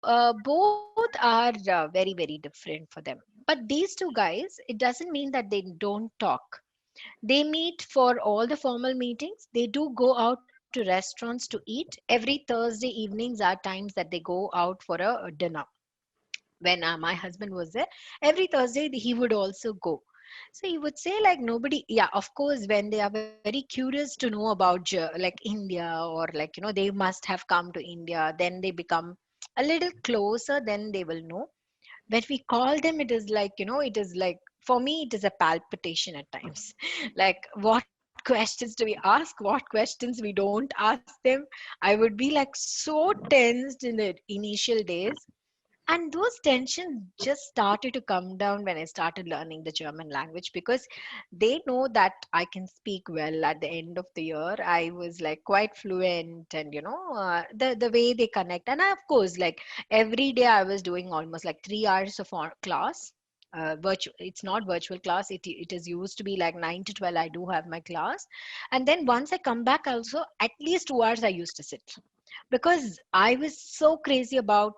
both are very, very different for them. But these two guys, it doesn't mean that they don't talk. They meet for all the formal meetings. They do go out to restaurants to eat. Every Thursday evenings are times that they go out for a dinner. When my husband was there, every Thursday he would also go. So he would say like nobody, yeah, of course, when they are very curious to know about like India, or like, they must have come to India, then they become a little closer, then they will know. When we call them, it is like, it is like, for me it is a palpitation at times. Like, what questions do we ask, what questions we don't ask them. I would be like so tensed in the initial days, and those tensions just started to come down when I started learning the German language, because they know that I can speak well. At the end of the year, I was like quite fluent, and the way they connect. And I, of course, like every day I was doing almost like 3 hours of class. Virtual, it's not virtual class, it is used to be like 9 to 12. I do have my class, and then once I come back also, at least 2 hours I used to sit, because I was so crazy about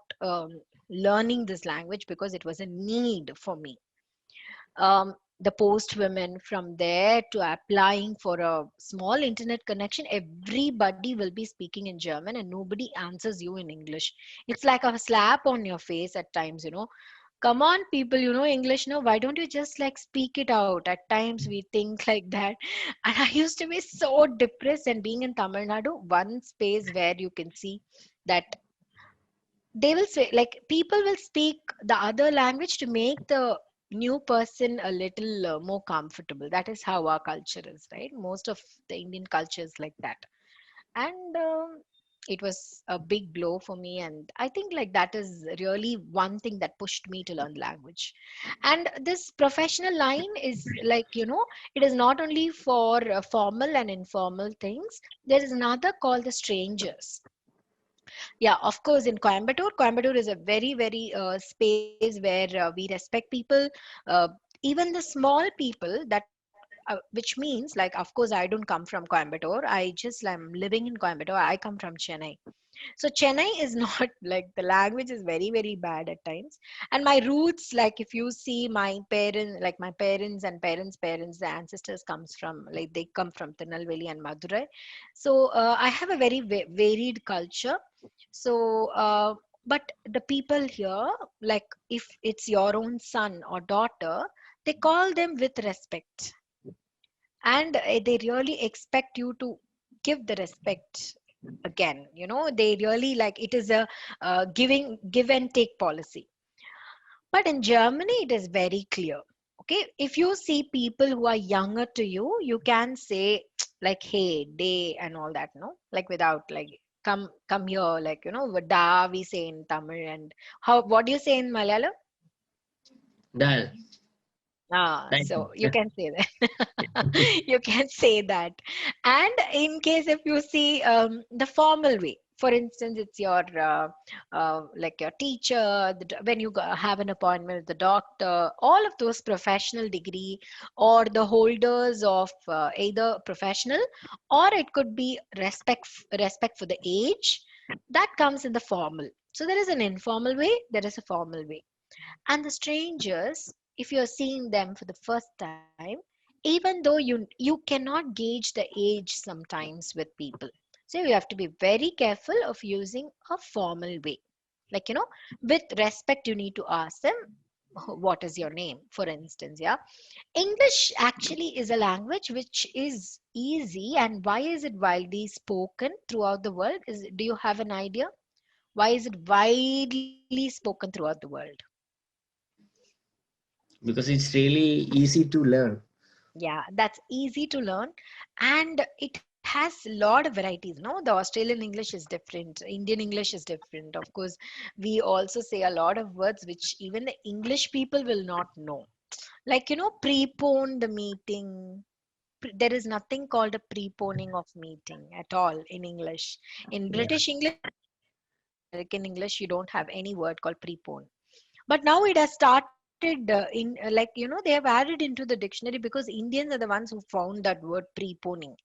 learning this language, because it was a need for me. The post women, from there to applying for a small internet connection, everybody will be speaking in German and nobody answers you in English. It's like a slap on your face at times. Come on, people, you know English, no? Why don't you just like speak it out? At times we think like that. And I used to be so depressed. And being in Tamil Nadu, one space where you can see that they will say, like, people will speak the other language to make the new person a little more comfortable. That is how our culture is, right? Most of the Indian culture is like that. And it was a big blow for me, and I think like that is really one thing that pushed me to learn language. And this professional line is like, it is not only for formal and informal things. There is another called the strangers. Yeah, of course, in Coimbatore is a very, very space where we respect people, uh, even the small people. That which means, like, of course, I don't come from Coimbatore. I'm living in Coimbatore. I come from Chennai. So Chennai is not like, the language is very, very bad at times. And my roots, like if you see my parents, like my parents and parents' parents, the ancestors comes from, like they come from Tirunelveli and Madurai. So I have a very varied culture. So, but the people here, like if it's your own son or daughter, they call them with respect, and they really expect you to give the respect again. They really like, it is a give and take policy. But in Germany it is very clear. Okay, if you see people who are younger to you, you can say like, hey, day and all that, no, like without like, come here, like, da we say in Tamil. And how, what do you say in Malayalam? Dal. Thank So you you. can say that. You can say that. And in case if you see the formal way, for instance, it's your like your teacher, when you have an appointment with the doctor, all of those professional degree, or the holders of either professional, or it could be respect for the age, that comes in the formal. So there is an informal way, there is a formal way. And the strangers, if you're seeing them for the first time, even though you cannot gauge the age sometimes with people, so you have to be very careful of using a formal way. Like, with respect, you need to ask them, what is your name, for instance. Yeah, English actually is a language which is easy. And why is it widely spoken throughout the world? Do you have an idea why is it widely spoken throughout the world? Because it's really easy to learn. Yeah, that's easy to learn, and it has a lot of varieties. No, the Australian English is different, Indian English is different. Of course, we also say a lot of words which even the English people will not know. Like, prepone the meeting. There is nothing called a preponing of meeting at all in English. In Yeah. British English and American English, you don't have any word called prepone. But now it has started they have added into the dictionary, because Indians are the ones who found that word preponing.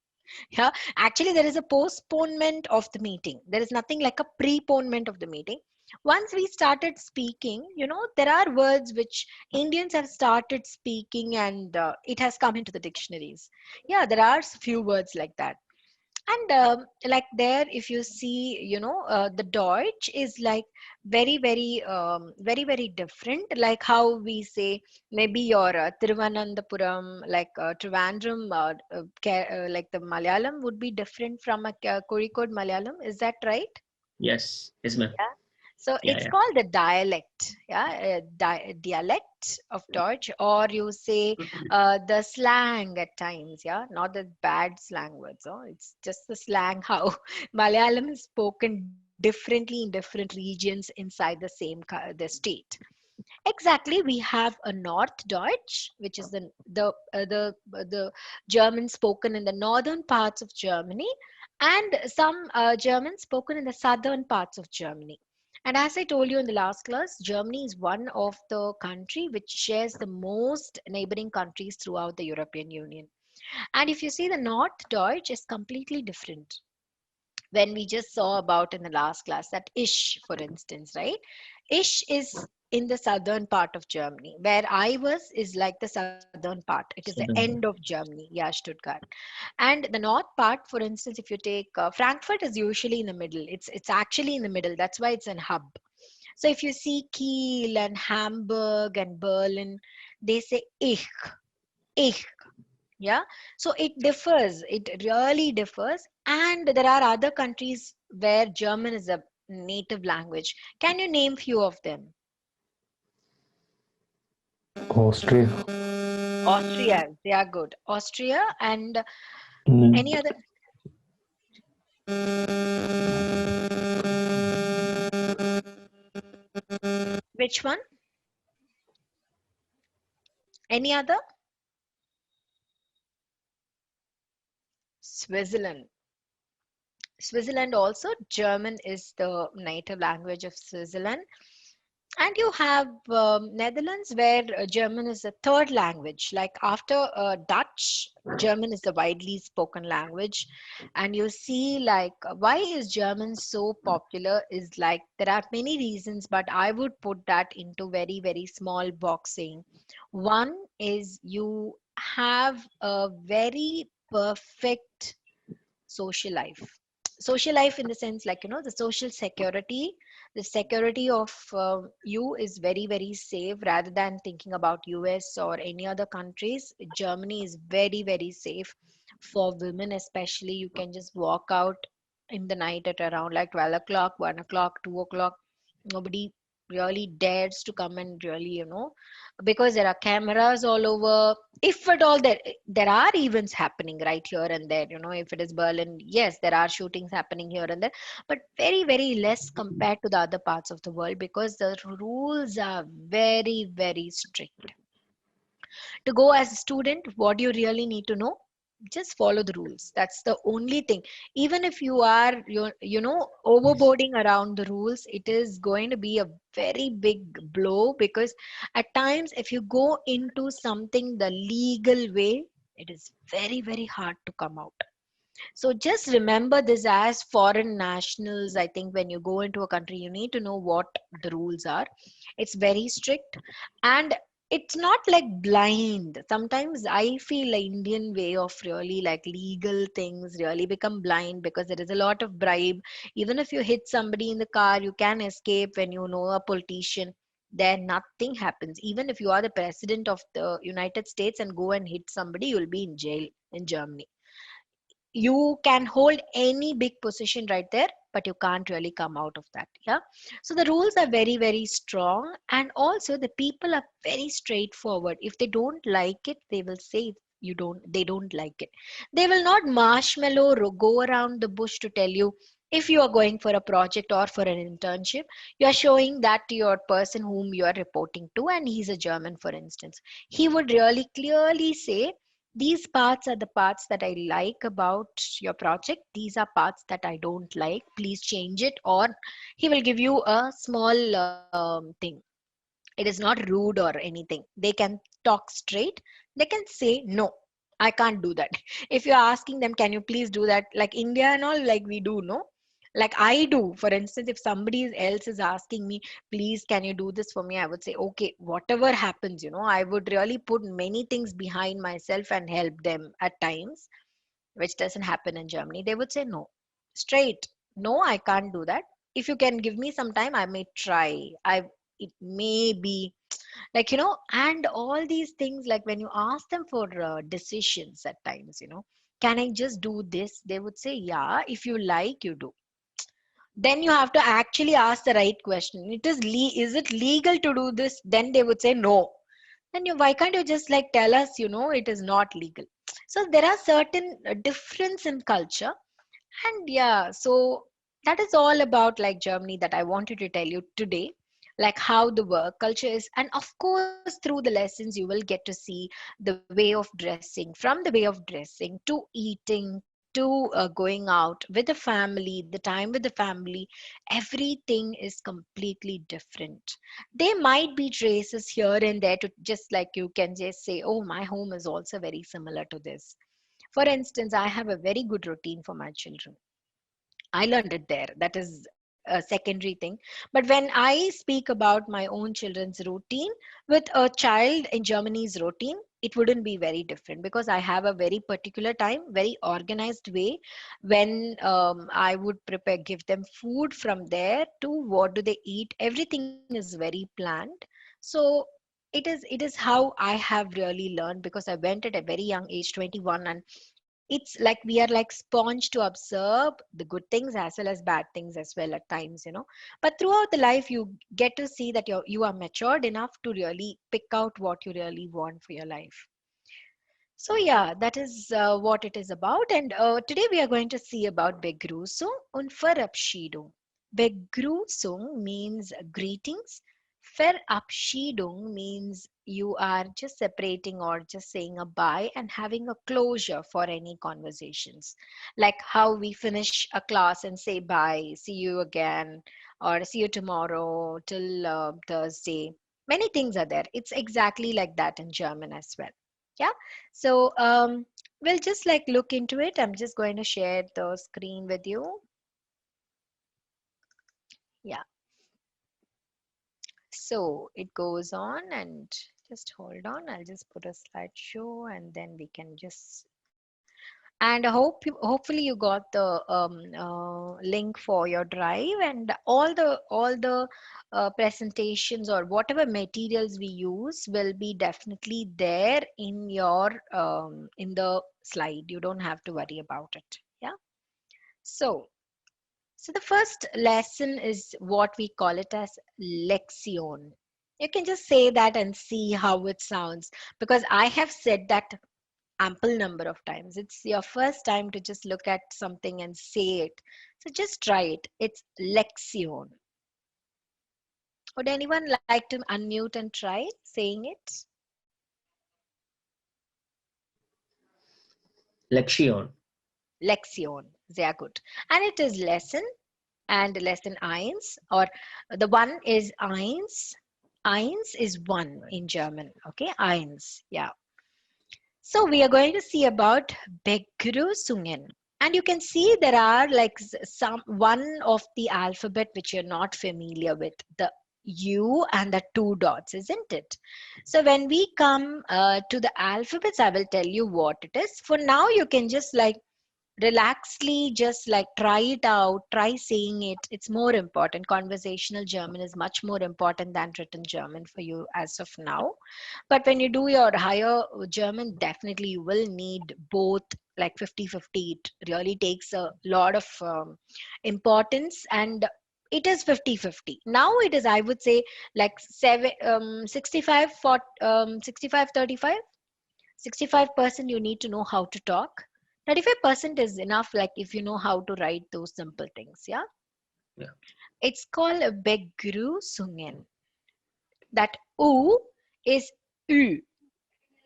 Yeah, actually there is a postponement of the meeting. There is nothing like a preponement of the meeting. Once we started speaking, there are words which Indians have started speaking, and it has come into the dictionaries. Yeah, there are few words like that. And like there, if you see, the Deutsch is like very different, like how we say maybe your Tiruvananthapuram, like Trivandrum, like the Malayalam would be different from a Kozhikode Malayalam. Is that right? Yes, yes, ma'am. Yeah. So Yeah, it's yeah. called the dialect, yeah, dialect of Deutsch, or you say the slang at times, yeah, not the bad slang words. Oh, it's just the slang how Malayalam is spoken differently in different regions inside the same the state. Exactly, we have a North Deutsch, which is the German spoken in the northern parts of Germany, and some German spoken in the southern parts of Germany. And as I told you in the last class, Germany is one of the country which shares the most neighboring countries throughout the European Union. And if you see, the North Deutsch is completely different when we just saw about in the last class, that ish, for instance, right? Ish is in the southern part of Germany. Where I was is like the southern part. It is the end of Southern. Germany, yeah, Stuttgart. And the north part, for instance, if you take Frankfurt is usually in the middle. It's actually in the middle. That's why it's an hub. So if you see Kiel and Hamburg and Berlin, they say ich, yeah. So it differs, it really differs. And there are other countries where German is a native language. Can you name few of them? Austria. Austria, they are good. Austria, and any Mm, other? Which one? Any other? Switzerland. Switzerland also, German is the native language of Switzerland. And you have Netherlands, where German is the third language. Like after Dutch, German is the widely spoken language. And you see, like, why is German so popular? Is like there are many reasons, but I would put that into very small boxing. One is you have a very perfect social life. Social life in the sense, like, the social security, the security of you is very safe, rather than thinking about US or any other countries. Germany is very safe for women, especially. You can just walk out in the night at around like 12 o'clock, 1 o'clock, 2 o'clock. Nobody really dares to come and really, because there are cameras all over. If at all there are events happening right here and there, if it is Berlin, yes, there are shootings happening here and there, but very less compared to the other parts of the world, because the rules are very strict. To go as a student, what do you really need to know? Just follow the rules. That's the only thing. Even if you are overboarding around the rules, it is going to be a very big blow, because at times if you go into something the legal way, it is very hard to come out. So just remember this, as foreign nationals, I think when you go into a country, you need to know what the rules are. It's very strict, and it's not like blind. Sometimes I feel the Indian way of really like legal things really become blind, because there is a lot of bribe. Even if you hit somebody in the car, you can escape when you know a politician. There nothing happens. Even if you are the president of the United States and go and hit somebody, you'll be in jail in Germany. You can hold any big position right there, but you can't really come out of that. Yeah. So the rules are very strong, and also the people are very straightforward. If they don't like it, they will say they don't like it. They will not marshmallow go around the bush to tell you. If you are going for a project or for an internship, you are showing that to your person whom you are reporting to, and he's a German, for instance. He would really clearly say, these parts are the parts that I like about your project. These are parts that I don't like. Please change it. Or he will give you a small thing. It is not rude or anything. They can talk straight. They can say, no, I can't do that. If you're asking them, can you please do that? Like India and all, like we do, no? Like I do. For instance, if somebody else is asking me, please, can you do this for me? I would say, okay, whatever happens, I would really put many things behind myself and help them at times, which doesn't happen in Germany. They would say no, straight. No, I can't do that. If you can give me some time, I may try. It may be like, and all these things, like when you ask them for decisions at times, can I just do this? They would say, yeah, if you like, you do. Then you have to actually ask the right question. Is it legal to do this? Then they would say no. Then why can't you just like tell us, it is not legal? So there are certain difference in culture. And yeah, so that is all about like Germany that I wanted to tell you today, like how the work culture is. And of course, through the lessons, you will get to see the way of dressing, from the way of dressing to eating to going out with the family, the time with the family. Everything is completely different. There might be traces here and there to just like you can just say, oh, my home is also very similar to this. For instance, I have a very good routine for my children. I learned it there. That is a secondary thing. But when I speak about my own children's routine with a child in Germany's routine, it wouldn't be very different because I have a very particular time, very organized way when I would give them food from there to what do they eat. Everything is very planned. So it is how I have really learned because I went at a very young age, 21, and it's like we are like sponge to observe the good things as well as bad things as well at times. But throughout the life you get to see that you are matured enough to really pick out what you really want for your life. So yeah, that is what it is about. And today we are going to see about Begrüßung und Verabschiedung. Begrüßung means greetings. Verabschiedung means you are just separating or just saying a bye and having a closure for any conversations. Like how we finish a class and say bye, see you again, or see you tomorrow till Thursday. Many things are there. It's exactly like that in German as well. Yeah. So we'll just like look into it. I'm just going to share the screen with you. Yeah. So it goes on and just hold on. I'll just put a slideshow and then we can just and hopefully you got the link for your drive and all the presentations or whatever materials we use will be definitely there in your in the slide. You don't have to worry about it. Yeah. So so the first lesson is what we call it as lexion. You can just say that and see how it sounds because I have said that ample number of times. It's your first time to just look at something and say it. So just try it. It's lexion. Would anyone like to unmute and try saying it? Lexion. Lexion. Sehr gut. And it is lesson and lesson eins or the one is eins. Eins is one in German. Okay, eins. Yeah. So we are going to see about Begrüßungen. And you can see there are like some one of the alphabet which you're not familiar with, the U and the two dots, isn't it? So when we come to the alphabets, I will tell you what it is. For now, you can just like relaxedly just like try it out, try saying it. It's more important. Conversational German is much more important than written German for you as of now. But when you do your higher German, definitely you will need both, like 50-50. It really takes a lot of importance, and it is 50-50. Now it is, I would say, like 65 for 65-35. 65% you need to know how to talk. 35% is enough, like if you know how to write those simple things. Yeah. Yeah. It's called a Begrüßungen. That U is Ü.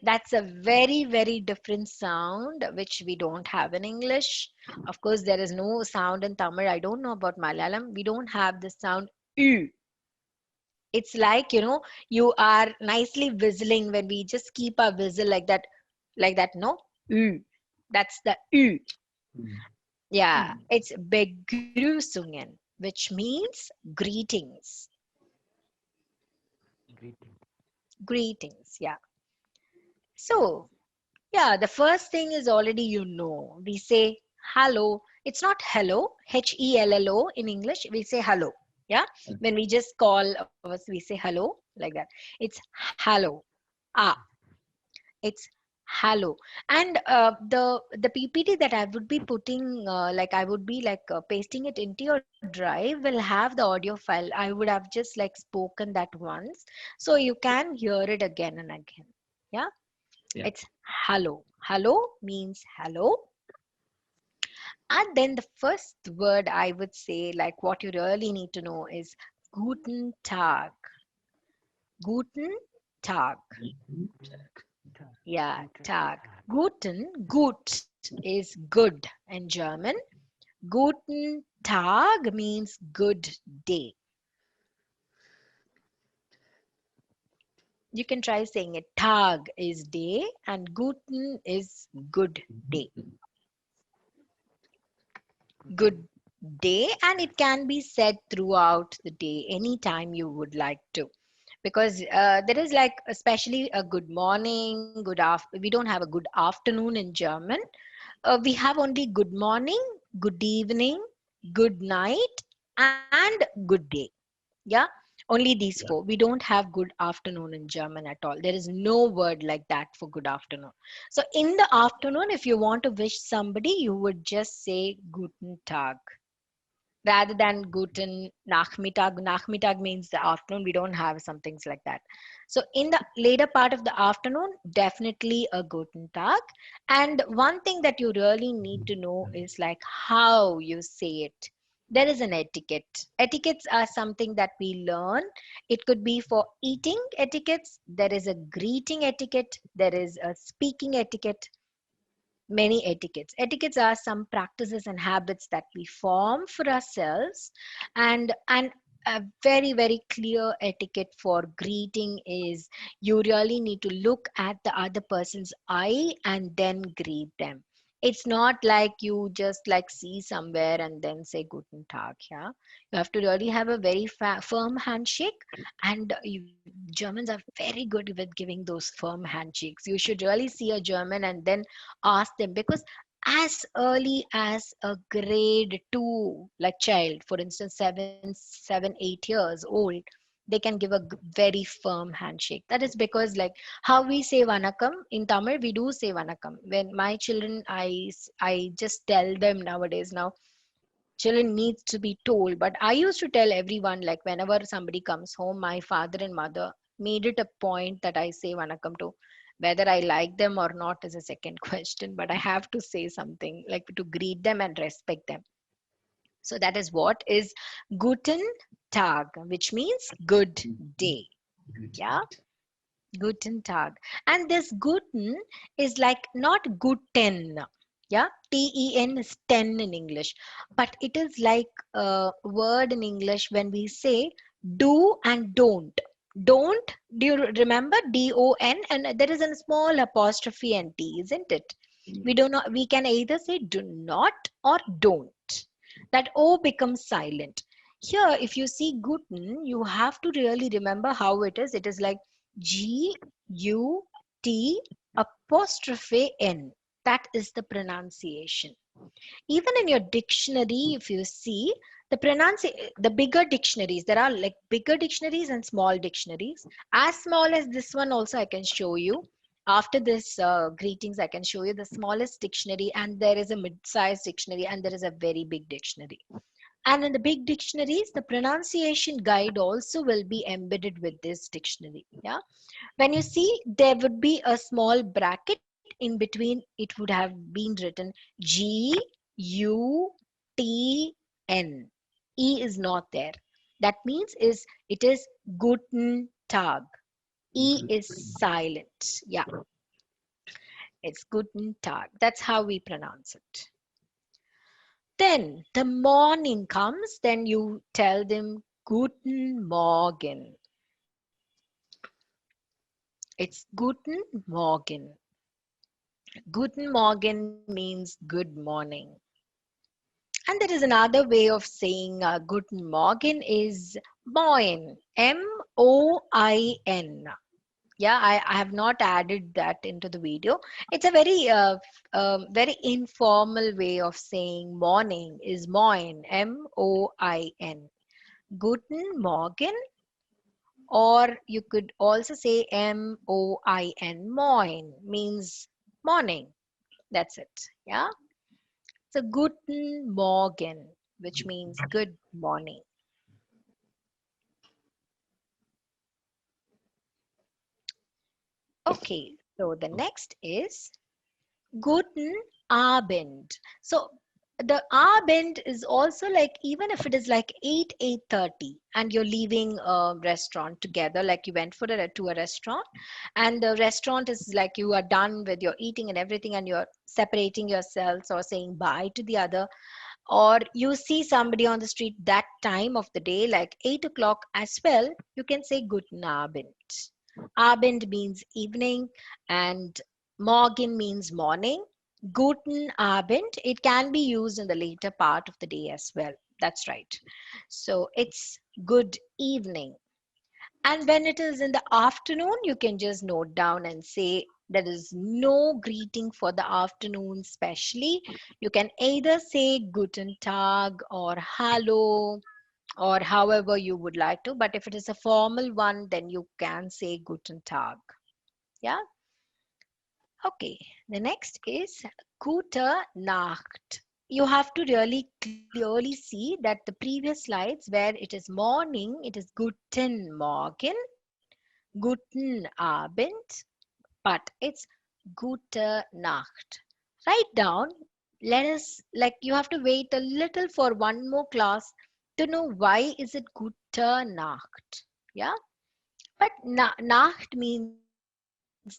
That's a very, very different sound which we don't have in English. Of course, there is no sound in Tamil. I don't know about Malayalam. We don't have the sound Ü. It's like, you are nicely whistling when we just keep our whistle like that, no? Ü. That's the Ü. Mm. Yeah, it's begrüßungen, which means greetings. Greeting. Greetings, yeah. So, yeah, the first thing is already we say hello. It's not hello, Hello in English. We say hello. Yeah, when we just call us, we say hello like that. It's hello. Ah, it's hello. And the PPT that I would be putting, like I would be like pasting it into your drive, will have the audio file. I would have just like spoken that once, so you can hear it again and again. Yeah, Yeah. it's hello. Hello means hello. And then the first word I would say, like what you really need to know is Guten Tag. Guten Tag. Tag. Yeah, Guten Tag. Tag. Gut is good in German. Guten Tag means good day. You can try saying it. Tag is day and Guten is good day. Good Guten. day, and it can be said throughout the day anytime you would like to, because there is like especially a good morning, we don't have a good afternoon in German. We have only good morning, good evening, good night, and good day. Yeah, only these four. Yeah. We don't have good afternoon in German at all. There is no word like that for good afternoon. So in the afternoon, if you want to wish somebody, you would just say guten tag rather than guten nachmittag. Nachmittag means the afternoon. We don't have some things like that. So in the later part of the afternoon, definitely a guten tag. And one thing that you really need to know is like how you say it. There is an etiquette. Etiquettes are something that we learn. It could be for eating etiquettes. There is a greeting etiquette. There is a speaking etiquette. Many etiquettes. Etiquettes are some practices and habits that we form for ourselves, and a very very clear etiquette for greeting is you really need to look at the other person's eye and then greet them. It's not like you just like see somewhere and then say guten tag. Yeah, you have to really have a very firm handshake, and Germans are very good with giving those firm handshakes. You should really see a German and then ask them, because as early as a grade 2 like child, for instance 7 8 years old, they can give a very firm handshake. That is because like how we say vanakkam in Tamil, we do say vanakkam. When my children, I just tell them nowadays, now children needs to be told, but I used to tell everyone, like whenever somebody comes home, my father and mother made it a point that I say vanakkam to. Whether I like them or not is a second question, but I have to say something like to greet them and respect them. So that is what is guten tag, which means good day. Good. Yeah, Guten Tag. And this Guten is like not Guten. Yeah, Ten is 10 in English. But it is like a word in English when we say do and don't. Don't, do you remember DON? And there is a small apostrophe and T, isn't it? We do not, we can either say do not or don't. That O becomes silent. Here, if you see Guten, you have to really remember how it is. It is like Gut apostrophe N. That is the pronunciation. Even in your dictionary, if you see the bigger dictionaries, there are like bigger dictionaries and small dictionaries. As small as this one, also, I can show you. After this greetings, I can show you the smallest dictionary, and there is a mid-sized dictionary, and there is a very big dictionary. And in the big dictionaries, the pronunciation guide also will be embedded with this dictionary. Yeah. When you see, there would be a small bracket in between, it would have been written Guten. E is not there. That means is it is Guten Tag. E Good. is silent. Yeah, it's Guten Tag. That's how we pronounce it. Then the morning comes, then you tell them Guten Morgen. It's Guten Morgen. Guten Morgen means good morning. And there is another way of saying Guten Morgen is Moin, Moin. Yeah, I have not added that into the video. It's a very informal way of saying morning is Moin, Moin. Guten Morgen, or you could also say Moin. Moin means morning. That's it. Yeah. So Guten Morgen, which means good morning. Okay, so the next is Guten Abend. So the Abend is also like, even if it is like 8, 8:30 and you're leaving a restaurant together, like you went to a restaurant, and the restaurant is like you are done with your eating and everything, and you're separating yourselves or saying bye to the other, or you see somebody on the street that time of the day, like 8 o'clock as well, you can say Guten Abend. Abend means evening, and Morgen means morning. Guten Abend, it can be used in the later part of the day as well. That's right. So it's good evening. And when it is in the afternoon, you can just note down and say there is no greeting for the afternoon, especially. You can either say Guten Tag or Hallo or however you would like to. But if it is a formal one, then you can say Guten Tag. Yeah. Okay. The next is Gute Nacht. You have to really clearly see that the previous slides where it is morning, it is Guten Morgen, Guten Abend, but it's Gute Nacht. Write down, let us, like, you have to wait a little for one more class to know why is it Gute Nacht. Yeah, but Nacht means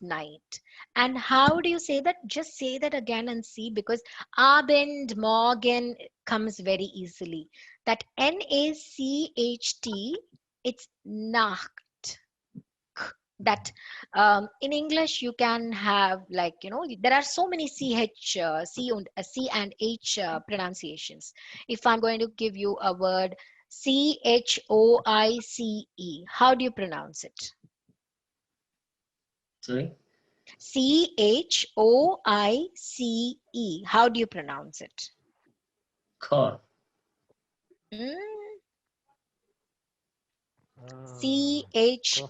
night. And how do you say that? Just say that again and see, because Abend, Morgen comes very easily. That Nacht, it's Nacht. That in English you can have, like, there are so many C and H pronunciations. If I'm going to give you a word Choice, how do you pronounce it? Sorry? Choice, how do you pronounce it? Call. Mm, Coffee. Choice.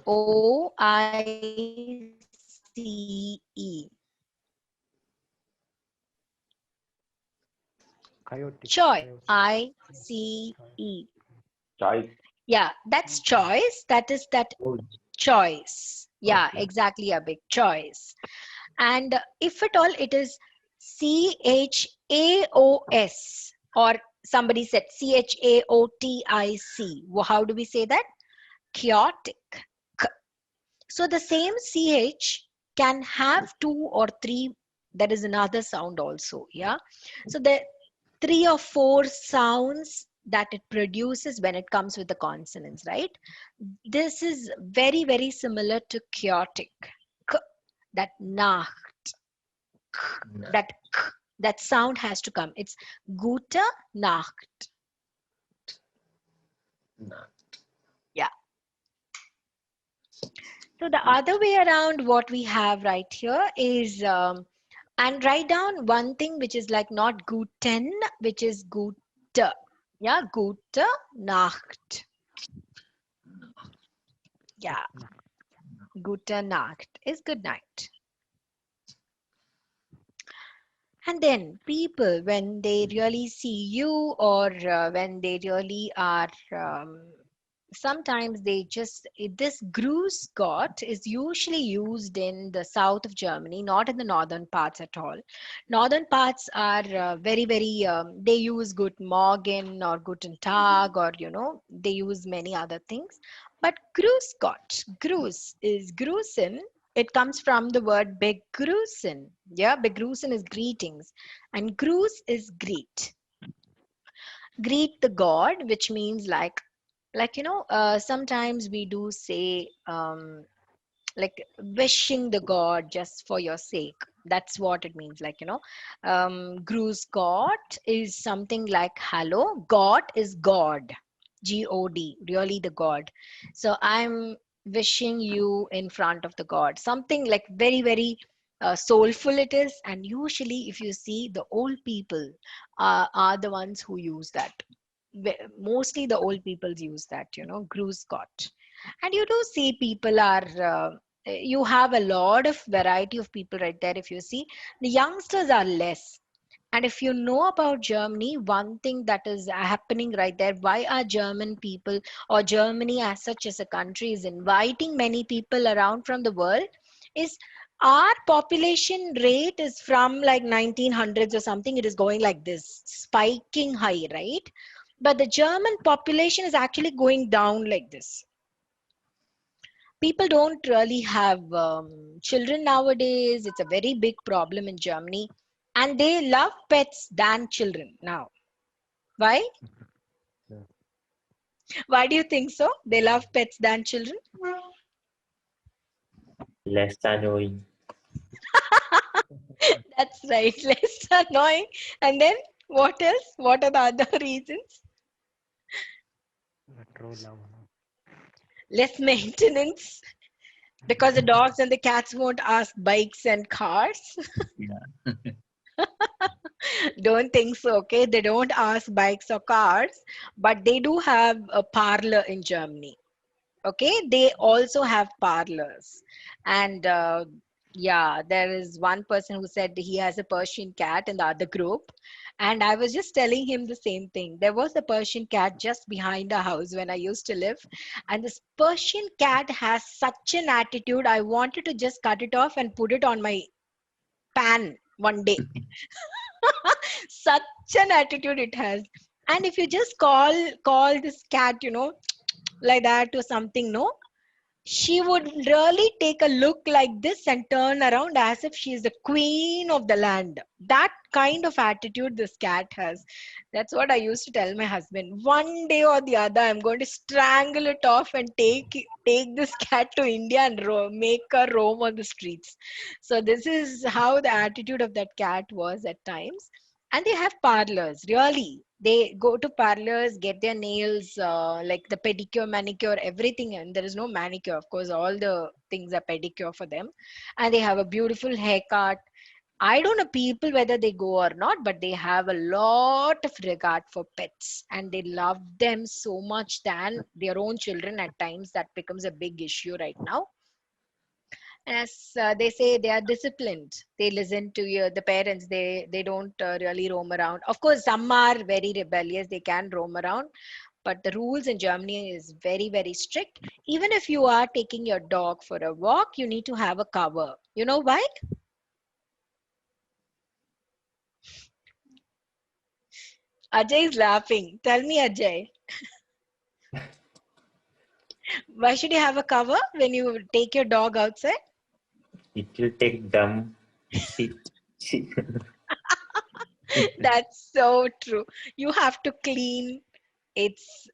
Chaotic. Choice. Chaos. ICE. Choice. Yeah, that's choice. That is that Oh, choice. Yeah, okay. exactly, a big choice. And if at all it is CHAOS, or somebody said CHAOTIC, how do we say that? Chaotic. K. So the same CH can have two or three. There is another sound also. Yeah. So the 3 or 4 sounds that it produces when it comes with the consonants, right? This is very, very similar to chaotic. K, that nah, No, that k, that sound has to come. It's gute Nacht. no. Yeah. So the other way around, what we have right here is, and write down one thing which is like not guten, which is gute. Yeah, gute Nacht. Yeah, gute Nacht is good night. And then people, when they really see you, or when they really are, sometimes they just, this Gruß Gott is usually used in the south of Germany, not in the northern parts at all. Northern parts are very, very, they use Guten Morgen or Guten Tag, or, they use many other things. But Gruß Gott, Gruß is Grüßen. It comes from the word begrüßen. Yeah, begrüßen is greetings, and Gruß is greet. Greet the God, which means like sometimes we do say like wishing the God just for your sake. That's what it means. Grüß Gott is something like hello. Gott is God. God, really the God. So I'm wishing you in front of the God. Something like very, very soulful it is. And usually, if you see, the old people are the ones who use that. Mostly the old people use that, Grüß Gott. And you do see people are you have a lot of variety of people right there. If you see, the youngsters are less. And if you know about Germany, one thing that is happening right there, why are German people or Germany as such as a country is inviting many people around from the world, is our population rate is from like 1900s or something, it is going like this, spiking high, right? But the German population is actually going down like this. People don't really have children nowadays. It's a very big problem in Germany. And they love pets than children now. Why? Yeah. Why do you think so? They love pets than children? Less annoying. That's right. Less annoying. And then what else? What are the other reasons? True love. Less maintenance. Because the dogs and the cats won't ask bikes and cars. Yeah. Don't think so, okay? They don't ask bikes or cars, but they do have a parlor in Germany. Okay, they also have parlors. And yeah, there is one person who said he has a Persian cat in the other group. And I was just telling him the same thing. There was a Persian cat just behind our house when I used to live. And this Persian cat has such an attitude. I wanted to just cut it off and put it on my pan one day. Such an attitude it has. And if you just call this cat, like that or something, no, she would really take a look like this and turn around as if she is the queen of the land. That kind of attitude this cat has. That's what I used to tell my husband. One day or the other, I'm going to strangle it off and take this cat to India and make her roam on the streets. So this is how the attitude of that cat was at times. And they have parlors, really. They go to parlors, get their nails, like the pedicure, manicure, everything. And there is no manicure, of course, all the things are pedicure for them. And they have a beautiful haircut. I don't know people whether they go or not, but they have a lot of regard for pets and they love them so much than their own children at times. That becomes a big issue right now. As they say, they are disciplined. They listen to the parents. They don't really roam around. Of course, some are very rebellious. They can roam around, but the rules in Germany is very, very strict. Even if you are taking your dog for a walk, you need to have a cover. You know why? Ajay is laughing. Tell me, Ajay, why should you have a cover when you take your dog outside? It will take them. Shit. Shit. That's so true. You have to clean its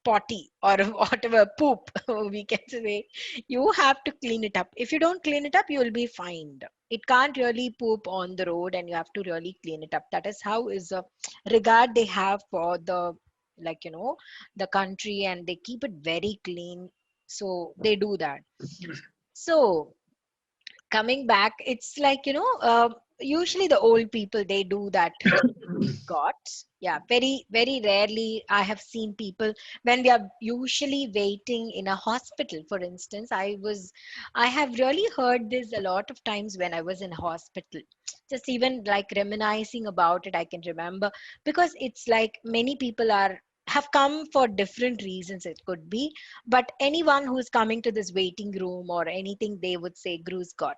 potty or whatever poop we can say. You have to clean it up. If you don't clean it up, you will be fined. It can't really poop on the road and you have to really clean it up. That is how is a regard they have for the, like, the country, and they keep it very clean. So they do that. So coming back, it's like, usually the old people, they do that got. Yeah, very, very rarely I have seen people when we are usually waiting in a hospital. For instance, I have really heard this a lot of times when I was in hospital. Just even like reminiscing about it, I can remember, because it's like many people have come for different reasons, it could be, but anyone who's coming to this waiting room or anything, they would say Gru's got,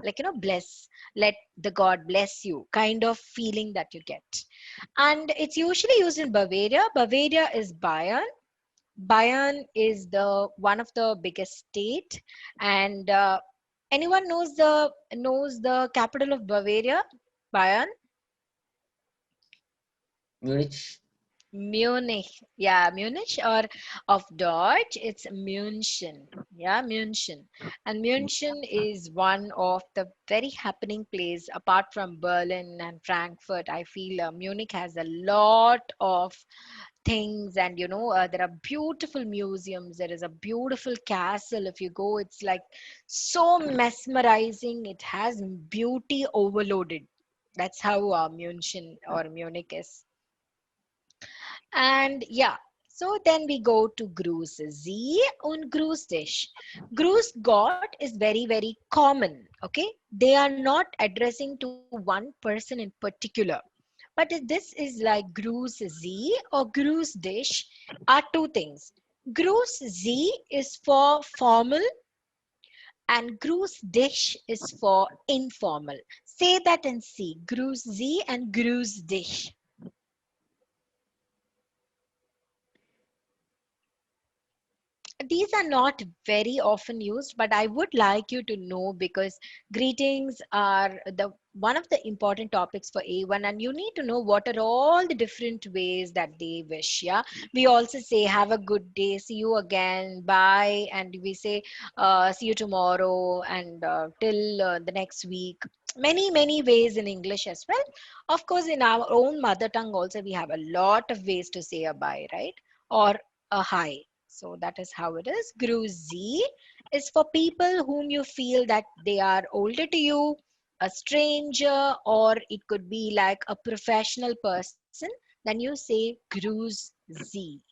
like, bless, let the God bless you kind of feeling that you get. And it's usually used in Bavaria. Bavaria is Bayern. Bayern is the one of the biggest state. And anyone knows the capital of Bavaria? Bayern. Which? Munich. Yeah, Munich, or of Deutsch, it's München. Yeah, München. And München is one of the very happening place apart from Berlin and Frankfurt. I feel Munich has a lot of things, and there are beautiful museums. There is a beautiful castle. If you go, it's like so mesmerizing. It has beauty overloaded. That's how München or Munich is. And yeah, so then we go to Gruß Sie und Gruß dich. Gruß Gott is very, very common. Okay, they are not addressing to one person in particular. But this is like Gruß Sie or Gruß dich are two things. Gruß Sie is for formal and Gruß dich is for informal. Say that and see. Gruß Sie and Gruß dich. These are not very often used, but I would like you to know, because greetings are the one of the important topics for A1, and you need to know what are all the different ways that they wish. Yeah, we also say have a good day, see you again, bye, and we say see you tomorrow, and till the next week. Many ways in English as well. Of course, in our own mother tongue also we have a lot of ways to say a bye, right? Or a hi. So that is how it is. Gruzi is for people whom you feel that they are older to you, a stranger, or it could be like a professional person. Then you say Gruz Z.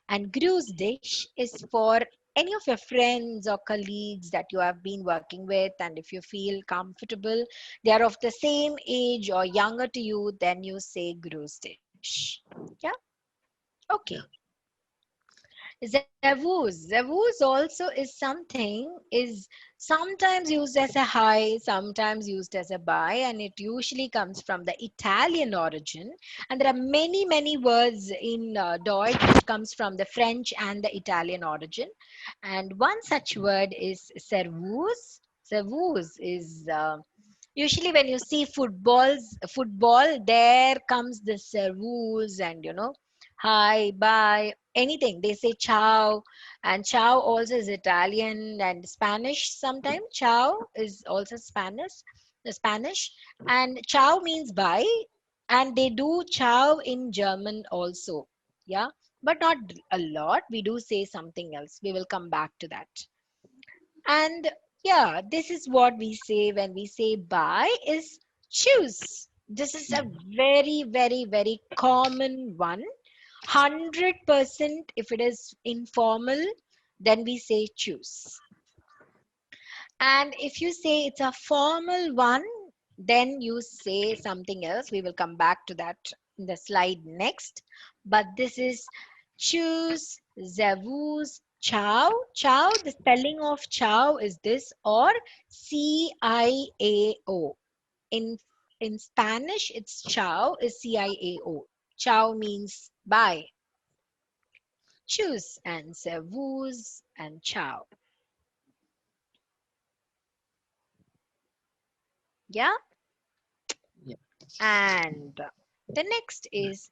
And Gruz Dish is for any of your friends or colleagues that you have been working with. And if you feel comfortable, they are of the same age or younger to you, then you say Gruz Dish. Yeah. Okay. Yeah. Zavuz. Zavuz also is something, is sometimes used as a hi, sometimes used as a bye, and it usually comes from the Italian origin. And there are many words in Deutsch which comes from the French and the Italian origin. And one such word is servus. Servus is usually when you see football, there comes the servus, and hi, bye, anything. They say ciao, and ciao also is Italian and Spanish sometimes. Ciao is also Spanish, and ciao means bye, and they do ciao in German also. Yeah, but not a lot. We do say something else. We will come back to that. And yeah, this is what we say when we say bye is choose. This is a very common one. 100% if it is informal, then we say choose. And if you say it's a formal one, then you say something else. We will come back to that in the slide next. But this is choose, zavus, chow. Chow, the spelling of chow is this, or CIAO. In in Spanish, it's chow is CIAO. Chow means bye. Choose and zavus and chow. Yeah. Yeah. And the next is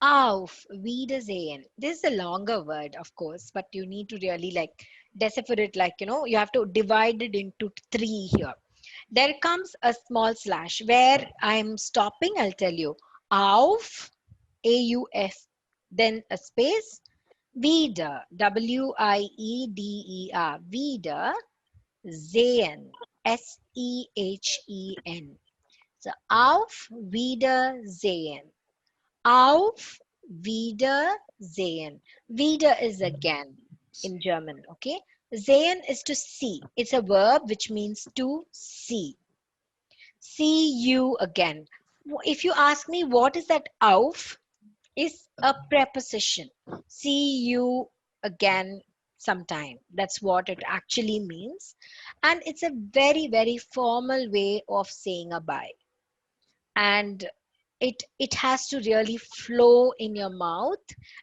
Auf Wiedersehen. This is a longer word, of course, but you need to really like decipher it, like, you have to divide it into three here. There comes a small slash where I'm stopping. I'll tell you. Auf, AUF, then a space, Wieder, WIEDER, Wieder, Sehen, SEHEN. So auf Wiedersehen. Auf Wiedersehen. Wieder is again in German, okay? Sehen is to see. It's a verb which means to see. See you again. If you ask me what is that auf, is a preposition. See you again sometime. That's what it actually means. And it's a very formal way of saying a bye. And it has to really flow in your mouth,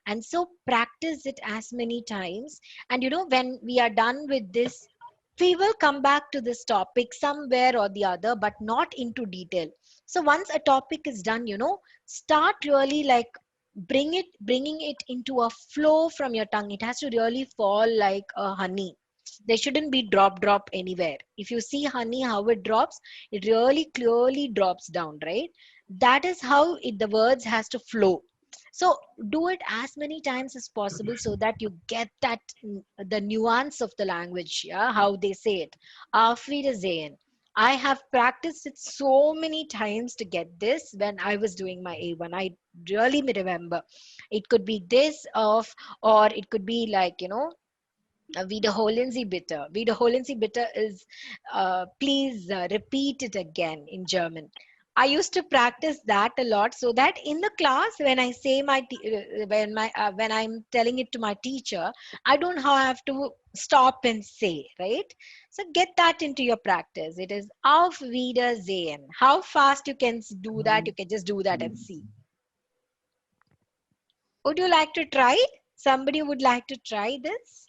and so practice it as many times. And when we are done with this, we will come back to this topic somewhere or the other, but not into detail. So once a topic is done, start really like bringing it into a flow from your tongue. It has to really fall like a honey. There shouldn't be drop anywhere. If you see honey how it drops, it really clearly drops down, right? That is how the words has to flow. So do it as many times as possible so that you get that the nuance of the language, yeah, how they say it. Auf Wiedersehen. I have practiced it so many times to get this when I was doing my A1. I really remember. It could be this of, or it could be like, wiederholen Sie bitte. Wiederholen Sie bitte is please repeat it again in German. I used to practice that a lot so that in the class when I say when I'm telling it to my teacher, I don't have to stop and say, right? So get that into your practice. It is Auf Wiedersehen. How fast you can do that, you can just do that and see. Would you like to try? Somebody would like to try this?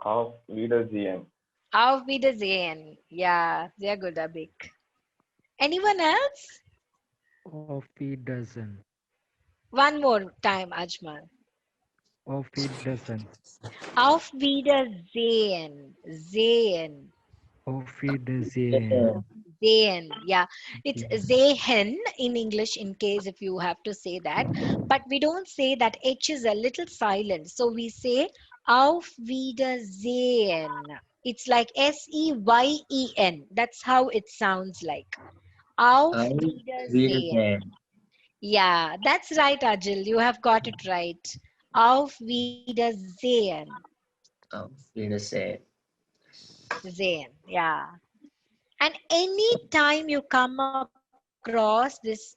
Auf Wiedersehen. Auf Wiedersehen. Yeah, sehr gut, Abik. Anyone else? Of it doesn't. One more time, Ajmal. Of it doesn't. Auf Wiedersehen. Sehen. Of it doesn't. Yeah. Sehen. Yeah. It's Okay. sehen in English in case if you have to say that. But we don't say that H is a little silent. So we say Auf Wiedersehen. It's like Seyen. That's how it sounds like. Auf Auf Wiedersehen. Wiedersehen. Yeah, that's right, Ajil. You have got it right. Auf Wiedersehen. Auf Wiedersehen. Sehen. Yeah. And any time you come across this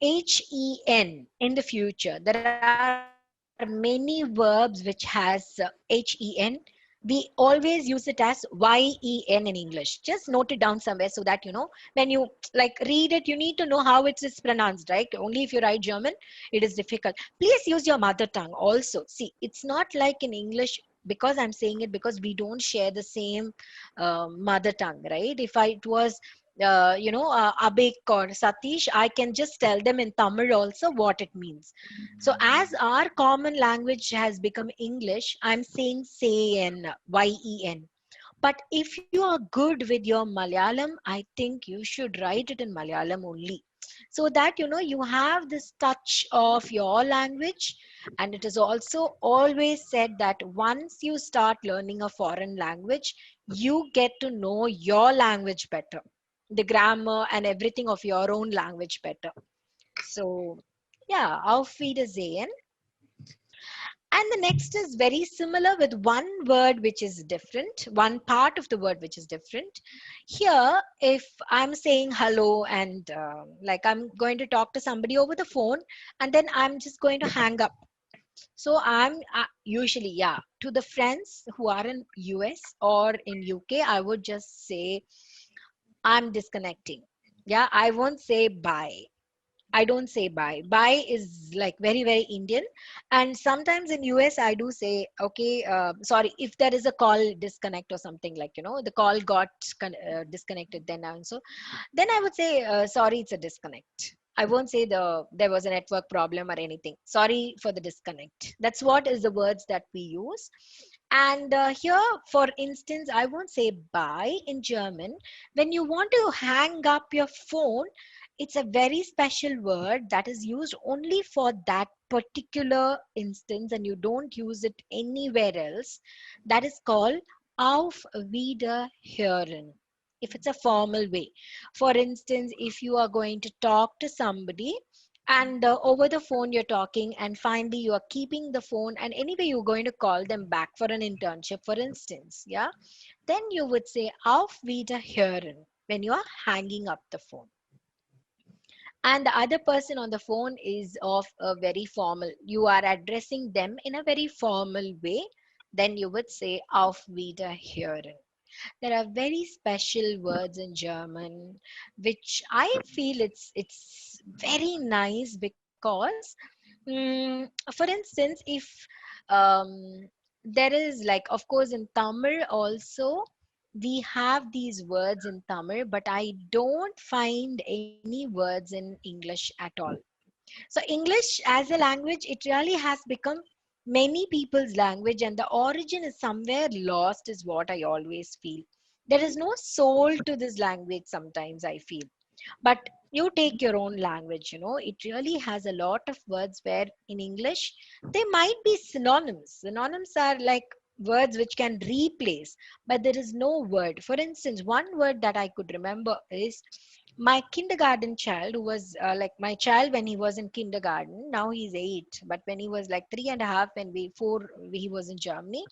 HEN in the future, there are many verbs which has HEN. We always use it as YEN in English. Just note it down somewhere so that when you like read it, you need to know how it is pronounced, right? Only if you write German, it is difficult. Please use your mother tongue also. See, it's not like in English, because I'm saying it because we don't share the same mother tongue, right? If it was Abik or Satish, I can just tell them in Tamil also what it means. So as our common language has become English, I'm saying Sen, YEN. But if you are good with your Malayalam, I think you should write it in Malayalam only. So that you have this touch of your language. And it is also always said that once you start learning a foreign language, you get to know your language better, the grammar and everything of your own language better. So, yeah, auf Wiedersehen. And the next is very similar with one word which is different, one part of the word which is different. Here, if I'm saying hello and like I'm going to talk to somebody over the phone and then I'm just going to hang up. So I'm usually, yeah, to the friends who are in US or in UK, I would just say I'm disconnecting. Yeah, I won't say bye. I don't say bye. Bye is like very, very Indian. And sometimes in US, I do say, okay, sorry, if there is a call disconnect or something like, the call got disconnected then also, then I would say, sorry, it's a disconnect. I won't say there was a network problem or anything. Sorry for the disconnect. That's what is the words that we use. And here, for instance, I won't say bye in German. When you want to hang up your phone, it's a very special word that is used only for that particular instance and you don't use it anywhere else. That is called auf Wiederhören. If it's a formal way. For instance, if you are going to talk to somebody and over the phone you're talking and finally you are keeping the phone and anyway you're going to call them back for an internship, for instance, yeah, then you would say auf Wiederhören when you are hanging up the phone and the other person on the phone is of a very formal, you are addressing them in a very formal way, then you would say auf Wiederhören. There are very special words in German which I feel it's very nice because for instance if um, there is like of course in Tamil also we have these words in Tamil, but I don't find any words in English at all. So English as a language, it really has become many people's language, and the origin is somewhere lost, is what I always feel. There is no soul to this language sometimes, I feel. But you take your own language, it really has a lot of words where in English they might be synonyms. Synonyms are like words which can replace, but there is no word. For instance, one word that I could remember is my kindergarten child, who was like my child when he was in kindergarten. Now he's 8, but when he was like 3.5, when we four, he was in Germany.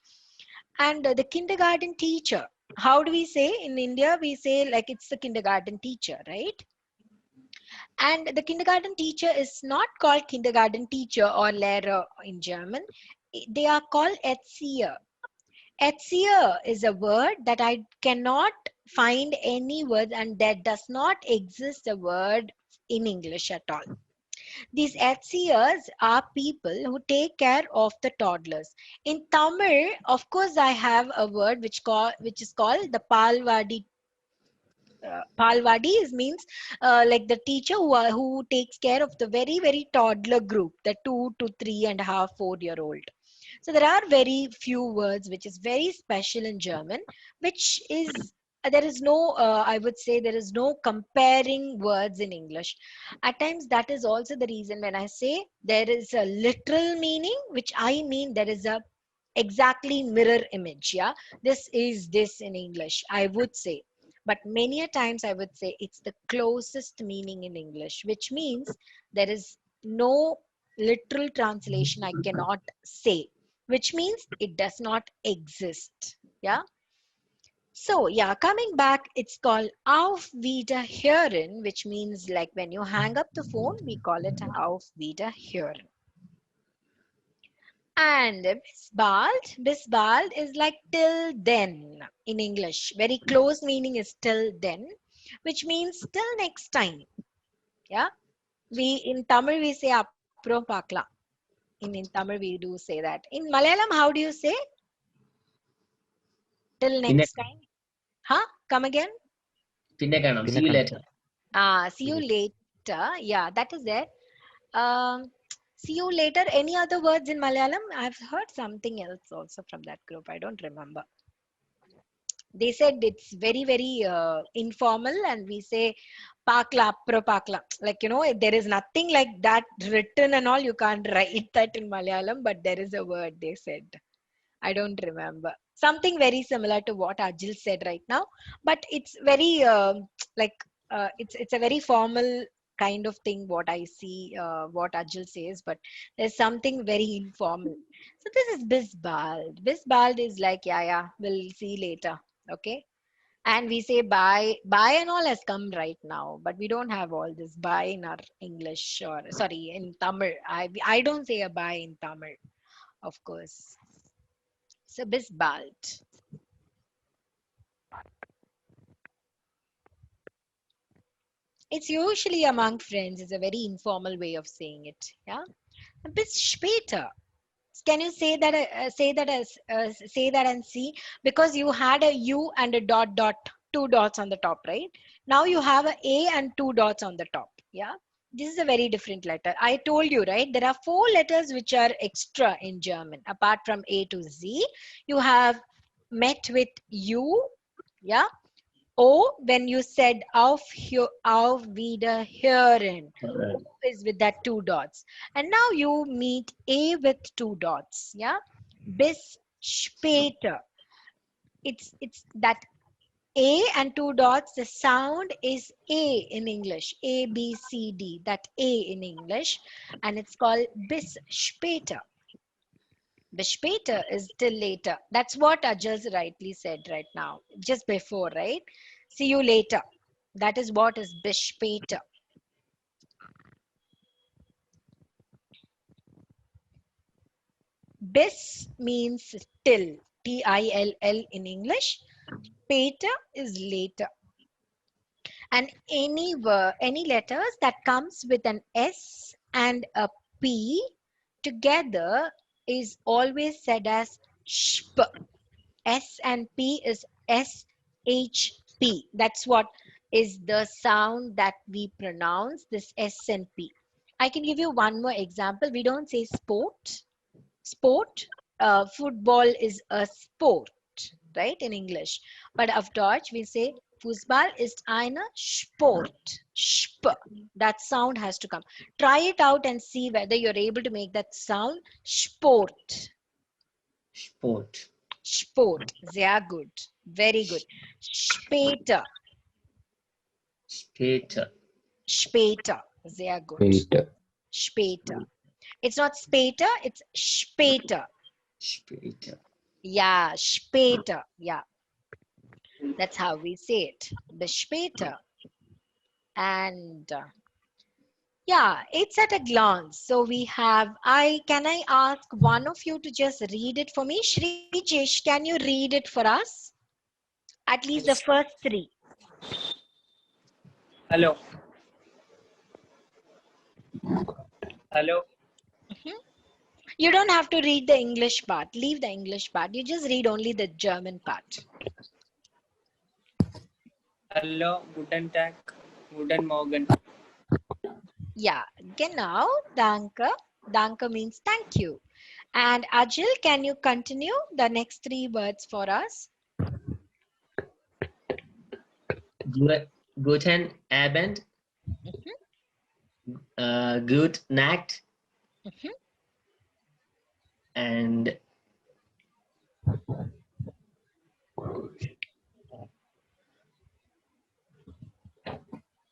And the kindergarten teacher, how do we say in India? We say like it's the kindergarten teacher, right? And the kindergarten teacher is not called kindergarten teacher or Lehrer in German. They are called Erzieher. Erzieher is a word that I cannot find any word, and there does not exist a word in English at all. These Erziehers are people who take care of the toddlers. In Tamil, of course, I have a word which is called the Palvadi. Palwadi is means like the teacher who takes care of the very very toddler group, the 2 to 3.5 4-year old. So there are very few words which is very special in German, which is there is no I would say there is no comparing words in English. At times that is also the reason when I say there is a literal meaning, which I mean there is a exactly mirror image. Yeah, this is this in English, I would say, but many a times I would say it's the closest meaning in English, which means there is no literal translation I cannot say, which means it does not exist. Yeah. So yeah, coming back, it's called auf Wiederhören, which means like when you hang up the phone, we call it auf Wiederhören. And Bisbald is like till then in English. Very close meaning is till then, which means till next time. Yeah. We in Tamil we say apro pakla. In Tamil we do say that. In Malayalam, how do you say till Pinne, next time? Huh? Come again? pinne കാണാം. See you later. See you later. Yeah, that is there. Um, see you later. Any other words in Malayalam? I've heard something else also from that group. I don't remember. They said it's very very informal, and we say pakla pro pakla, like there is nothing like that written and all. You can't write that in Malayalam, but there is a word they said. I don't remember. Something very similar to what Ajil said right now, but it's very like it's a very formal kind of thing. What I see, what Ajil says, but there's something very informal. So this is Bisbald. Bisbald is like yeah, yeah, we'll see later. Okay, and we say bye. Bye and all has come right now, but we don't have all this bye in our English, or sorry, in Tamil. I don't say a bye in Tamil, of course. So Bisbald. It's usually among friends. It's a very informal way of saying it. Yeah. Bis später. Can you say that? Say that and see, because you had a U and a dot, 2 dots on the top, right? Now you have a and 2 dots on the top. Yeah. This is a very different letter. I told you, right? There are 4 letters which are extra in German. Apart from A to Z, you have met with U. Yeah. O, when you said auf Wiederhören, O is with that 2 dots. And now you meet A with 2 dots. Yeah. Bis später. It's that A and 2 dots. The sound is A in English. A, B, C, D. That A in English. And it's called bis später. Bis später is till later. That's what Ajaz rightly said right now, just before, right? See you later. That is what is bis später. Bis means till, Till in English. Später is later. And any letters that comes with an S and a P together is always said as sp. S and P is S HP. That's what is the sound that we pronounce, this S and P. I can give you one more example. We don't say sport. Football is a sport, right, in English. But auf Deutsch, we say Fußball ist eine Sport. Sp. That sound has to come. Try it out and see whether you're able to make that sound. Sport. Sport. Sport. Sehr gut. Very good. Später. Später. Später. Sehr gut. Wait. Später. It's not später, it's später. Später. Yeah, später. Yeah. That's how we say it. Bis später. And yeah, it's at a glance. So we have, can I ask one of you to just read it for me? Shrijesh, can you read it for us? At least the first three. Hello. Hello. You don't have to read the English part. Leave the English part. You just read only the German part. Hello. Guten Tag. Guten Morgen. Yeah, genau, danke. Danke means thank you. And Ajil, can you continue the next three words for us? Guten Abend. Good night. Mhm. And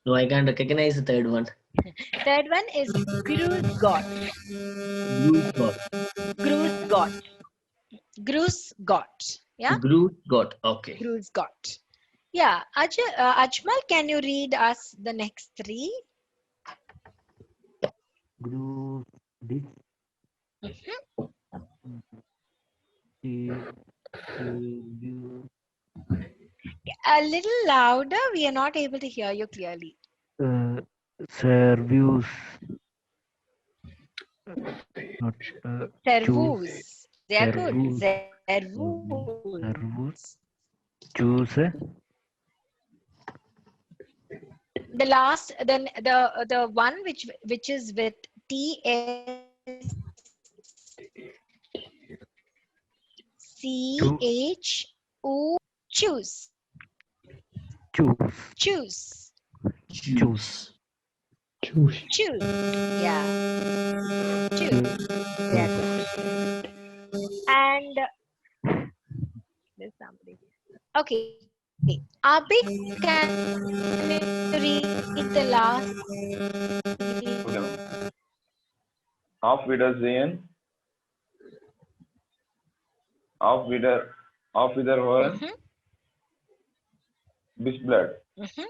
no, I can't recognize the third one. Third one is Grüß Gott. Grüß Gott. Grüß Gott. Grüß Gott. Yeah? Grüß Gott. Okay. Grüß Gott. Yeah. Ajmal, can you read us the next three? Grüß dich. Die- A little louder. We are not able to hear you clearly. Servus. Not Servus. Sehr good. Servus. Servus. Choose. The last, then the one which is with TSCHU. Choose. Choose. Choose. Choose. Choose. Choose. Yeah. Choose. Yeah. And there's somebody. Okay. Abid, can you read the last? Okay. Auf Wiedersehen. Auf Wiederhören. Mhm, Bis bald. mhm.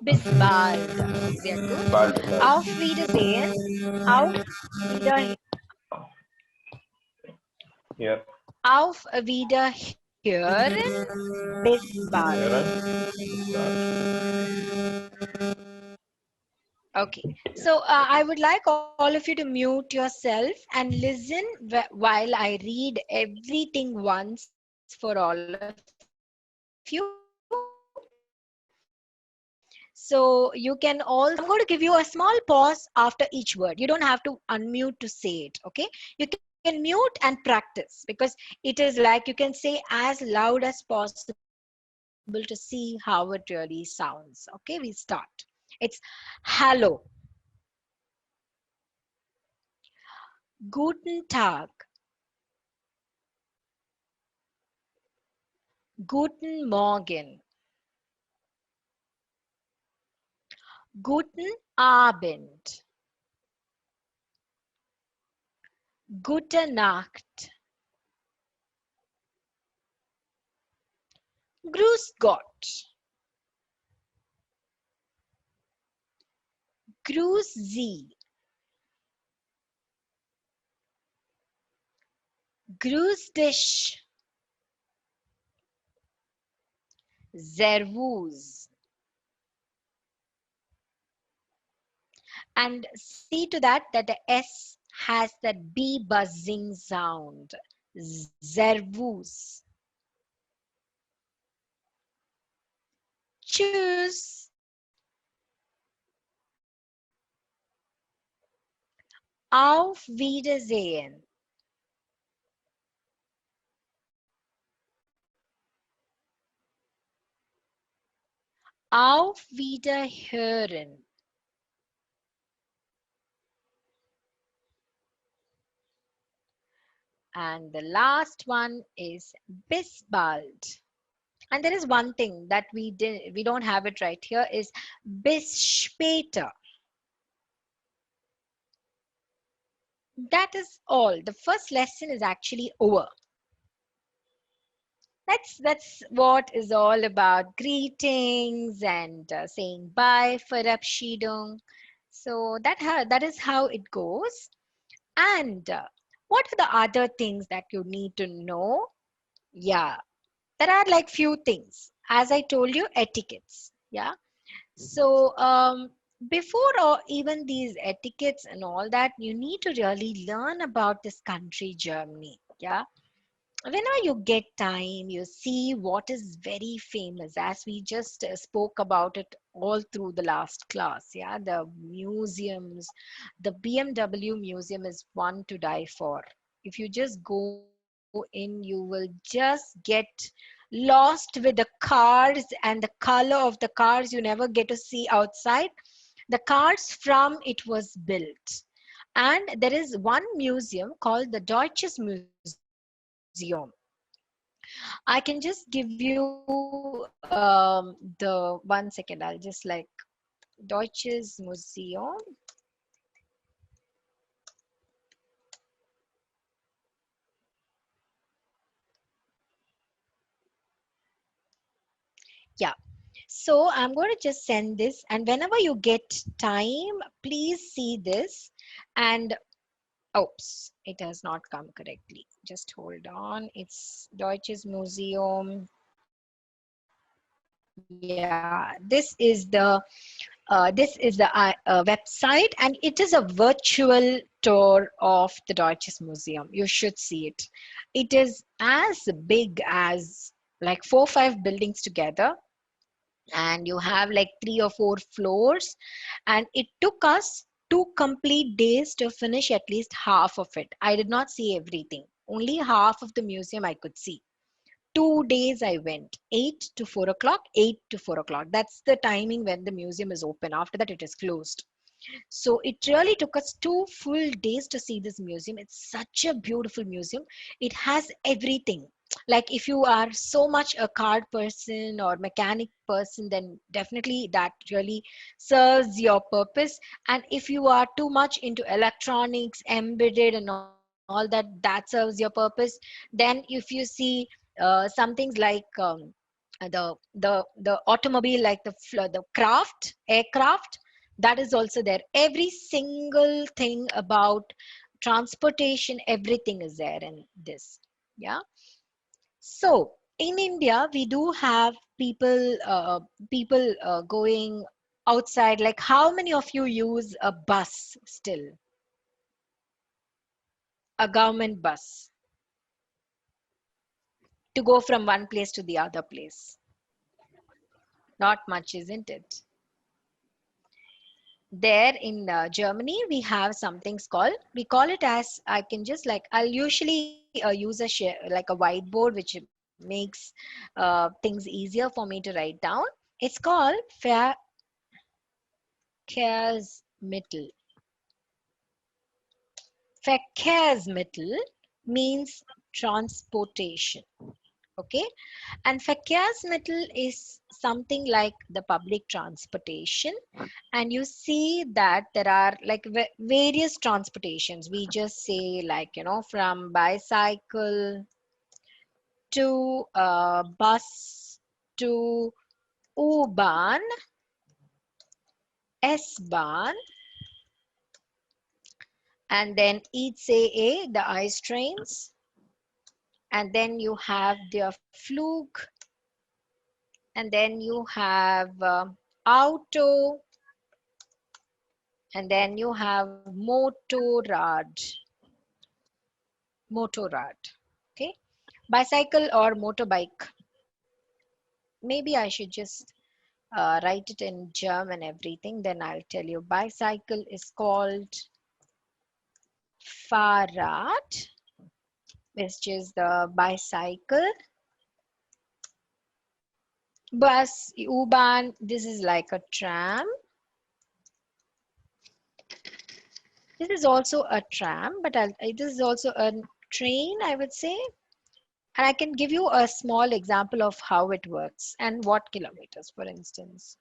Bis bald. Sehr gut. Bald. Auf Wiedersehen. Auf Wiederhören. Hier. Auf Wiederhören. Bis bald. Okay. So I would like all of you to mute yourself and listen while I read everything once for all of you. So you can also, I'm going to give you a small pause after each word. You don't have to unmute to say it, okay? You can mute and practice because it is like you can say as loud as possible to see how it really sounds, okay? We start. It's hello, guten Tag, guten Morgen, guten Abend, gute Nacht, grüß Gott, grüß Sie, grüß dich, servus. And see to that the S has that B buzzing sound. Servus. Tschüss. Auf Wiedersehen. Auf Wiederhören. And the last one is bis bald. And there is one thing that we don't have it right here is bis später. That is all. The first lesson is actually over. That's what is all about greetings and saying bye for Verabschiedung. So that is how it goes. And what are the other things that you need to know? Yeah, there are like few things. As I told you, etiquettes. Yeah. So before or even these etiquettes and all that, you need to really learn about this country, Germany. Yeah. Whenever you get time, you see what is very famous, as we just spoke about it all through the last class. Yeah, the museums, the BMW museum is one to die for. If you just go in, you will just get lost with the cars and the color of the cars. You never get to see outside the cars from it was built. And there is one museum called the Deutsches Museum. I can just give you the 1 second. I'll just like Deutsches Museum. Yeah. So I'm going to just send this, and whenever you get time, please see this. And oops, it has not come correctly. Just hold on. It's Deutsches Museum. Yeah, this is the website, and it is a virtual tour of the Deutsches Museum. You should see it. It is as big as like 4 or 5 buildings together, and you have like 3 or 4 floors, and it took us 2 complete days to finish at least half of it. I did not see everything. Only half of the museum I could see. 2 days I went, 8 to 4 o'clock, 8 to 4 o'clock. That's the timing when the museum is open. After that, it is closed. So it really took us 2 full days to see this museum. It's such a beautiful museum. It has everything. Like if you are so much a card person or mechanic person, then definitely that really serves your purpose. And if you are too much into electronics, embedded and all that, that serves your purpose. Then if you see some things like the automobile, like the aircraft, that is also there. Every single thing about transportation, everything is there in this. Yeah. So in India, we do have people going outside. Like how many of you use a bus still? A government bus to go from one place to the other place? Not much, isn't it? There in Germany, we have something called, we call it as, I can just like, I'll usually use like a whiteboard, which makes things easier for me to write down. It's called Verkehrsmittel. Verkehrsmittel means transportation. Okay. And Verkehrsmittel is something like the public transportation. And you see that there are like various transportations. We just say like, from bicycle to bus to U-Bahn, S-Bahn, and then ICE, the ice trains. And then you have the Flug, and then you have Auto, and then you have motorrad. Okay, bicycle or motorbike. Maybe I should just write it in German, everything, then I'll tell you. Bicycle is called Fahrrad, which is the bicycle. Bus, U-Bahn, this is like a tram. This is also a tram, but this is also a train, I would say. And I can give you a small example of how it works and what kilometers, for instance.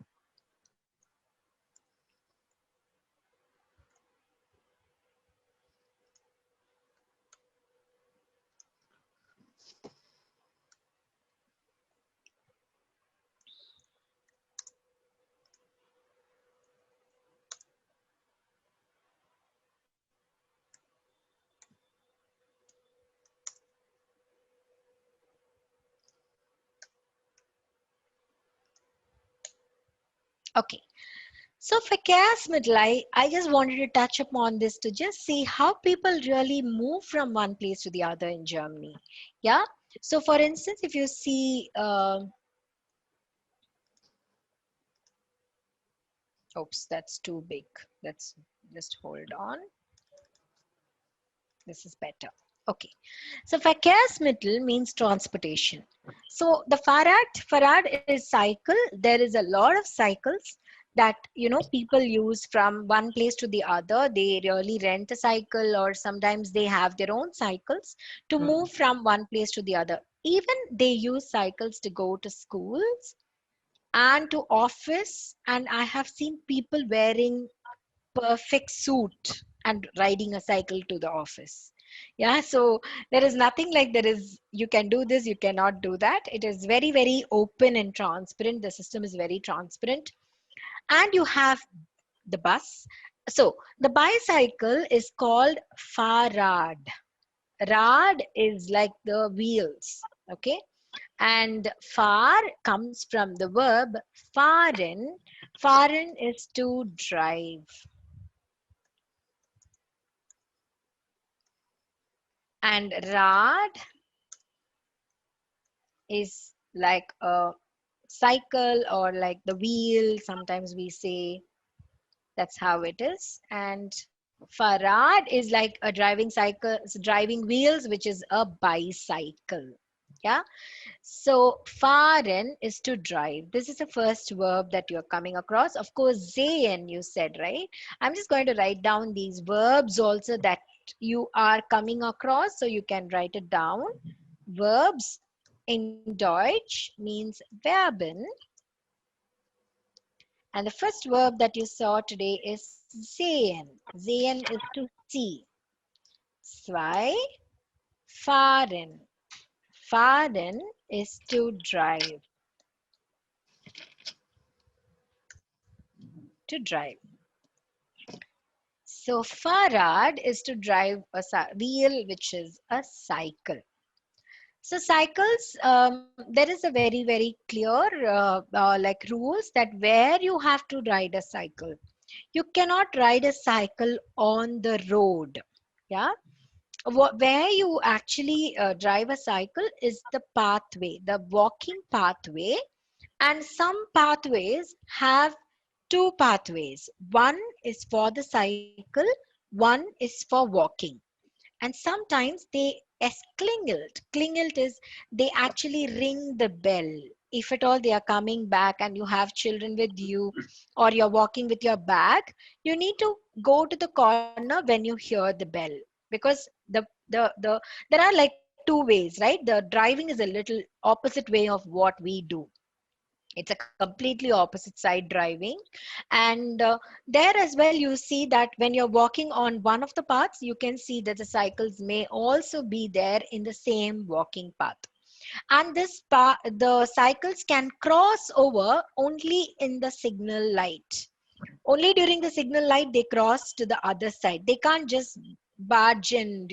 Okay. So for Verkehrsmittel, I just wanted to touch upon this to just see how people really move from one place to the other in Germany. Yeah. So for instance, if you see, oops, that's too big. Let's just hold on. This is better. Okay. So Verkehrsmittel means transportation. So the Fahrrad is cycle. There is a lot of cycles that people use from one place to the other. They really rent a cycle, or sometimes they have their own cycles to move from one place to the other. Even they use cycles to go to schools and to office. And I have seen people wearing perfect suit and riding a cycle to the office. Yeah, so there is nothing like there is you can do this, you cannot do that. It is very, very open and transparent. The system is very transparent. And you have the bus. So the bicycle is called Fahrrad. Rad is like the wheels. Okay. And far comes from the verb fahren. Fahren is to drive. And Rad is like a cycle or like the wheel. Sometimes we say that's how it is. And Farad is like a driving cycle, driving wheels, which is a bicycle. Yeah. So fahren is to drive. This is the first verb that you're coming across. Of course, sehen you said, right? I'm just going to write down these verbs also that you are coming across, so you can write it down. Verbs in Deutsch means Verben. And the first verb that you saw today is sehen. Sehen is to see. Zwei, fahren. Fahren is to drive. To drive. So Fahrrad is to drive a wheel, which is a cycle. So cycles, there is a very, very clear like rules that where you have to ride a cycle. You cannot ride a cycle on the road. Yeah. Where you actually drive a cycle is the pathway, the walking pathway. And some pathways have two pathways. One is for the cycle, one is for walking. And sometimes they klingelt. Klingelt is they actually ring the bell. If at all they are coming back and you have children with you, or you're walking with your bag, you need to go to the corner when you hear the bell, because there are like two ways, right? The driving is a little opposite way of what we do. It's a completely opposite side driving. And there as well, you see that when you're walking on one of the paths, you can see that the cycles may also be there in the same walking path. And the cycles can cross over only in the signal light. Only during the signal light they cross to the other side. They can't just barge and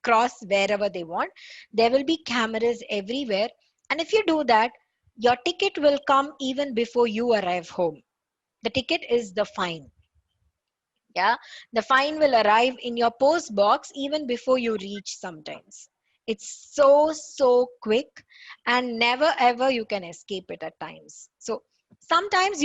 cross wherever they want. There will be cameras everywhere, and if you do that, your ticket will come even before you arrive home. The ticket is the fine. Yeah, the fine will arrive in your post box even before you reach. Sometimes it's so quick, and never ever you can escape it at times. So sometimes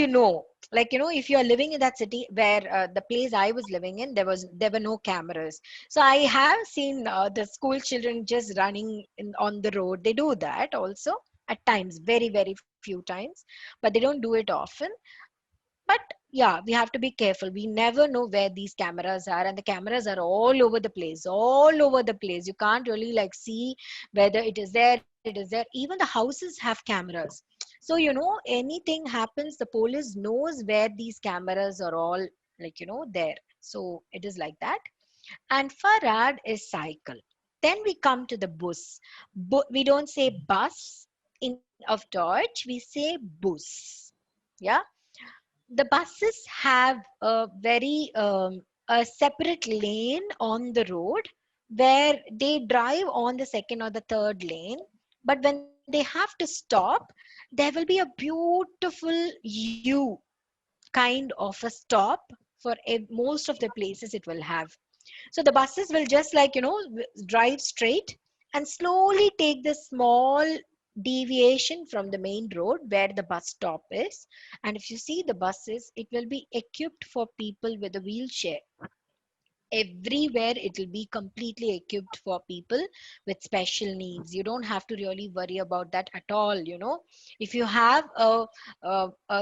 like if you are living in that city where the place I was living in, there were no cameras. So I have seen the school children just running on the road. They do that also at times, very very few times, but they don't do it often. But yeah, we have to be careful. We never know where these cameras are, and the cameras are all over the place, all over the place. You can't really like see whether it is there, it is there. Even the houses have cameras. So anything happens, the police knows where these cameras are all, like there. So it is like that. And Farad is cycle. Then we come to the bus. We don't say bus in of Deutsch, we say bus. Yeah, the buses have a very a separate lane on the road where they drive on the second or the third lane. But when they have to stop, there will be a beautiful U kind of a stop for most of the places it will have. So the buses will just like drive straight and slowly take the small deviation from the main road where the bus stop is. And if you see the buses, it will be equipped for people with a wheelchair. Everywhere it will be completely equipped for people with special needs. You don't have to really worry about that at all. If you have a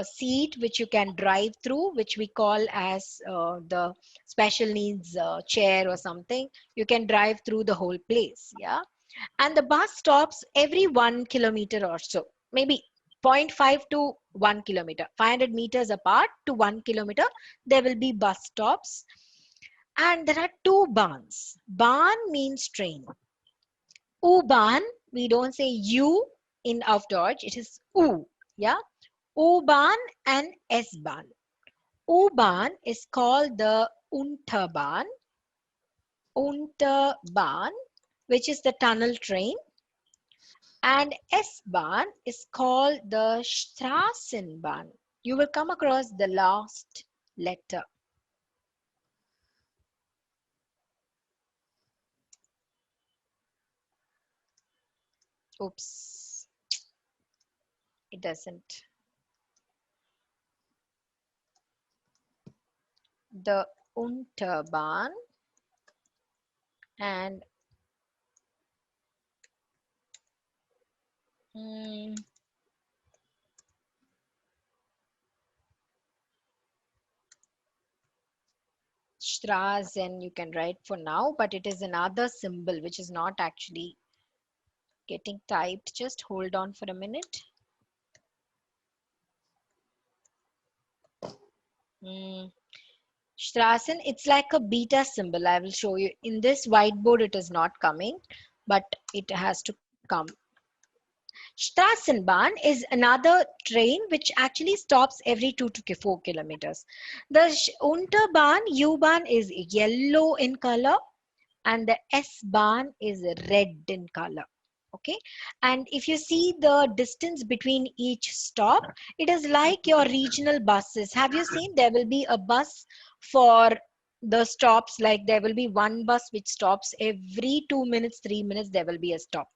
seat which you can drive through, which we call as the special needs chair or something, you can drive through the whole place. Yeah. And the bus stops every 1 kilometer or so, maybe zero point 0.5 to 1 kilometer, 500 meters apart to 1 kilometer, there will be bus stops. And there are two Bahns. Bahn means train. U-Bahn, we don't say U in auf Deutsch, it is U. Yeah, U-Bahn and S-Bahn. U-Bahn is called the Unterbahn, which is the tunnel train. And S-Bahn is called the Straßenbahn. You will come across the last letter. Oops, it doesn't. The Unterbahn and mm, Straßen you can write for now, but it is another symbol which is not actually getting typed. Just hold on for a minute. Mm. Straßen, it's like a beta symbol. I will show you. In this whiteboard, it is not coming, but it has to come. Straßenbahn is another train which actually stops every 2 to 4 kilometers. The Unterbahn, U-Bahn is yellow in color and the S-Bahn is red in color. Okay, and if you see the distance between each stop, it is like your regional buses. Have you seen there will be a bus for the stops, like there will be one bus which stops every 2 minutes, 3 minutes, there will be a stop.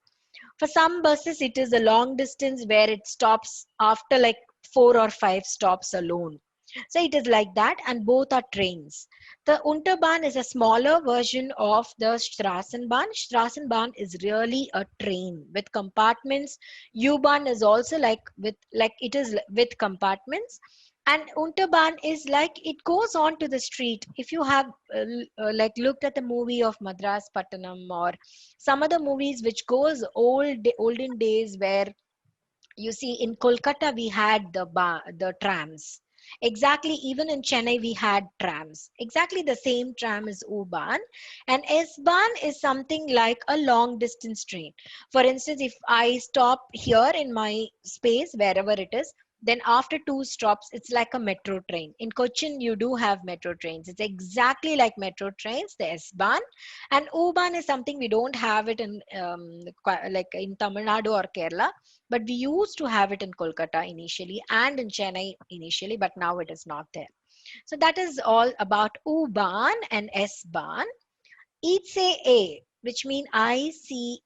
For some buses, it is a long distance where it stops after like 4 or 5 stops alone. So it is like that, and both are trains. The Unterbahn is a smaller version of the Straßenbahn. Straßenbahn is really a train with compartments. U-Bahn is also like it is with compartments. And Unterbahn is like it goes on to the street. If you have like looked at the movie of Madras Pattanam or some other movies which goes olden days, where you see in Kolkata we had the trams. Exactly, even in Chennai we had trams. Exactly the same tram is U-Bahn, and S-Bahn is something like a long distance train. For instance, if I stop here in my space, wherever it is, then after 2 stops, it's like a metro train. In Cochin, you do have metro trains. It's exactly like metro trains, the S-Bahn. And U-Bahn is something we don't have it in like in Tamil Nadu or Kerala, but we used to have it in Kolkata initially and in Chennai initially, but now it is not there. So that is all about U-Bahn and S-Bahn. ICE, which mean ICE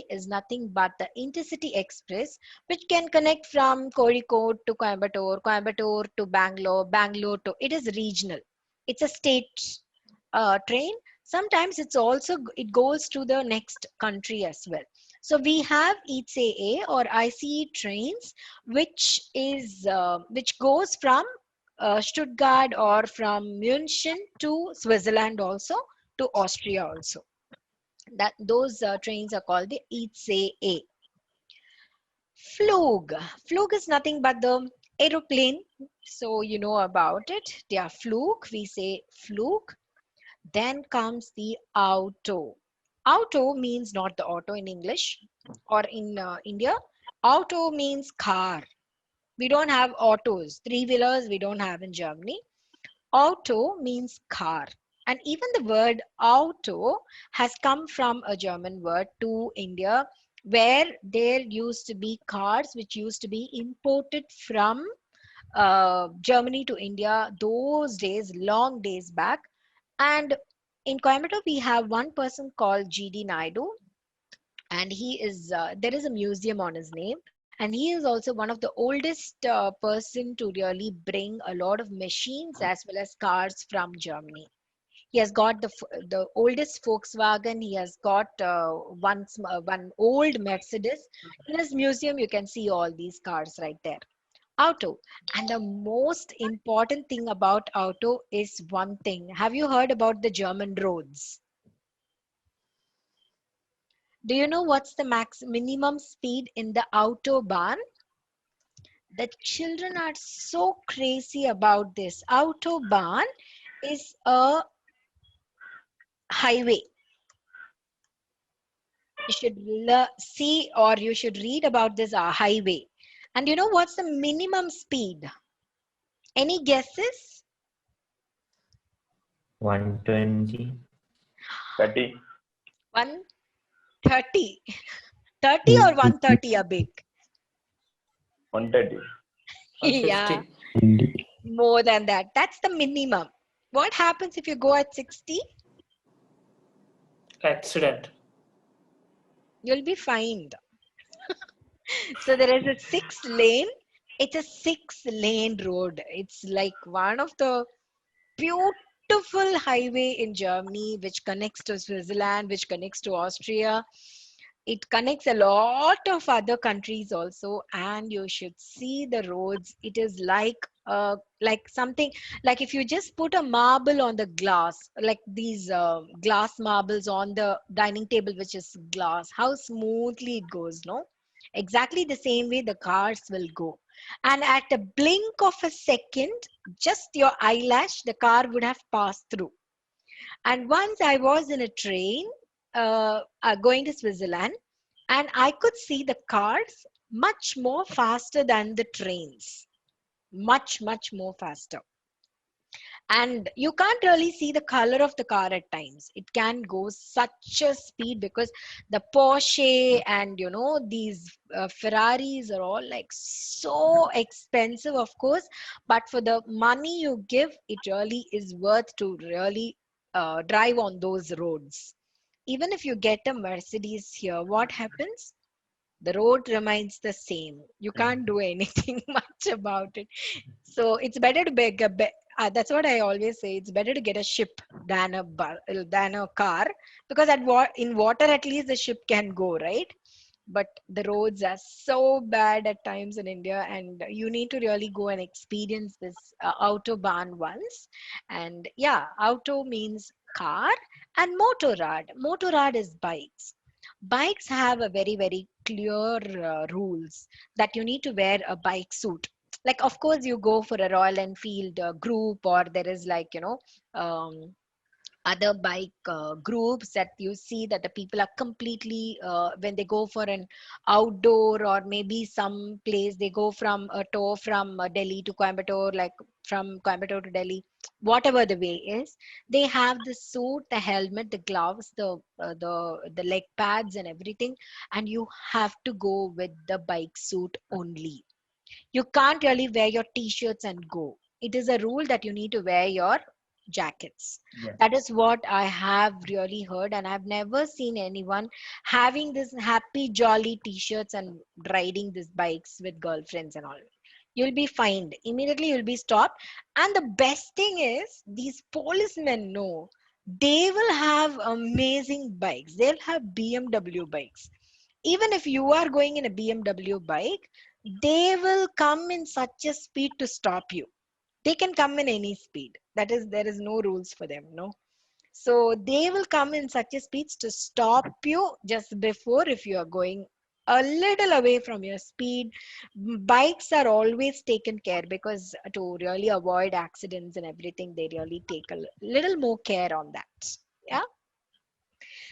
is nothing but the intercity express, which can connect from Kozhikode to Coimbatore, Coimbatore to Bangalore, Bangalore to, it is regional. It's a state train. Sometimes it's also, it goes to the next country as well. So we have ICE or ICE trains, which goes from Stuttgart or from München to Switzerland also, to Austria also. That those trains are called the ICE. Flug. Flug is nothing but the aeroplane. So you know about it. They are Flug. We say Flug. Then comes the auto. Auto means not the auto in English or in India. Auto means car. We don't have autos. Three-wheelers we don't have in Germany. Auto means car. And even the word auto has come from a German word to India, where there used to be cars which used to be imported from Germany to India those days, long days back. And in Coimbatore, we have one person called GD Naidu, and he is there is a museum on his name, and he is also one of the oldest person to really bring a lot of machines as well as cars from Germany. He has got the oldest Volkswagen. He has got one old Mercedes. In his museum, you can see all these cars right there. Auto. And the most important thing about auto is one thing. Have you heard about the German roads? Do you know what's the minimum speed in the autobahn? The children are so crazy about this. Autobahn is a highway. You should see or you should read about this highway. And you know what's the minimum speed? Any guesses? 120. 30, 130. 30 or 130 are big? 130. Yeah, 150. more than that. That's the minimum. What happens if you go at 60? Accident. You'll be fined. So there is a 6 lane. It's a 6 lane road. It's like one of the beautiful highway in Germany, which connects to Switzerland, which connects to Austria. It connects a lot of other countries also, and you should see the roads. It is like something, like if you just put a marble on the glass, like these glass marbles on the dining table, which is glass, how smoothly it goes, no? Exactly the same way the cars will go. And at a blink of a second, just your eyelash, the car would have passed through. And once I was in a train going to Switzerland, and I could see the cars much more faster than the trains. Much, much more faster. And you can't really see the color of the car at times. It can go such a speed because the Porsche and these Ferraris are all like so expensive, of course, but for the money you give, it really is worth to really drive on those roads. Even if you get a Mercedes here, what happens? The road remains the same. You can't do anything much about it. So it's better to that's what I always say. It's better to get a ship than than a car, because in water at least the ship can go, right? But the roads are so bad at times in India, and you need to really go and experience this autobahn once. And yeah, auto means car, and motorrad. Motorrad is bikes. Bikes have a very, very clear rules that you need to wear a bike suit. Like, of course, you go for a Royal Enfield group, or there is like, um, other bike groups that you see that the people are completely when they go for an outdoor, or maybe some place they go from a tour from Delhi to Coimbatore, like from Coimbatore to Delhi, whatever the way is, they have the suit, the helmet, the gloves, the leg pads and everything, and you have to go with the bike suit only. You can't really wear your t-shirts and go. It is a rule that you need to wear your jackets. Yeah. That is what I have really heard, and I've never seen anyone having this happy, jolly t-shirts and riding these bikes with girlfriends and all. You'll be fined. Immediately you'll be stopped. And the best thing is, these policemen know they will have amazing bikes. They'll have BMW bikes. Even if you are going in a BMW bike, they will come in such a speed to stop you. They can come in any speed. That is, there is no rules for them, no. So they will come in such a speed to stop you just before, if you are going a little away from your speed. Bikes are always taken care, because to really avoid accidents and everything, they really take a little more care on that. Yeah.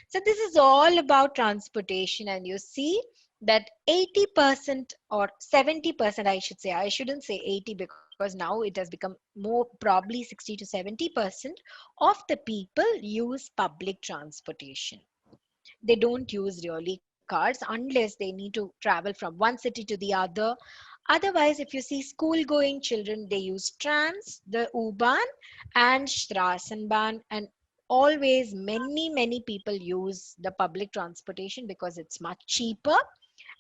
So this is all about transportation, and you see that 80% or 70%, I should say, I shouldn't say 80, because now it has become more, probably 60 to 70% of the people use public transportation. They don't use really cars unless they need to travel from one city to the other. Otherwise, if you see school going children, they use trams, the U-Bahn and Straßenbahn, and always many people use the public transportation because it's much cheaper,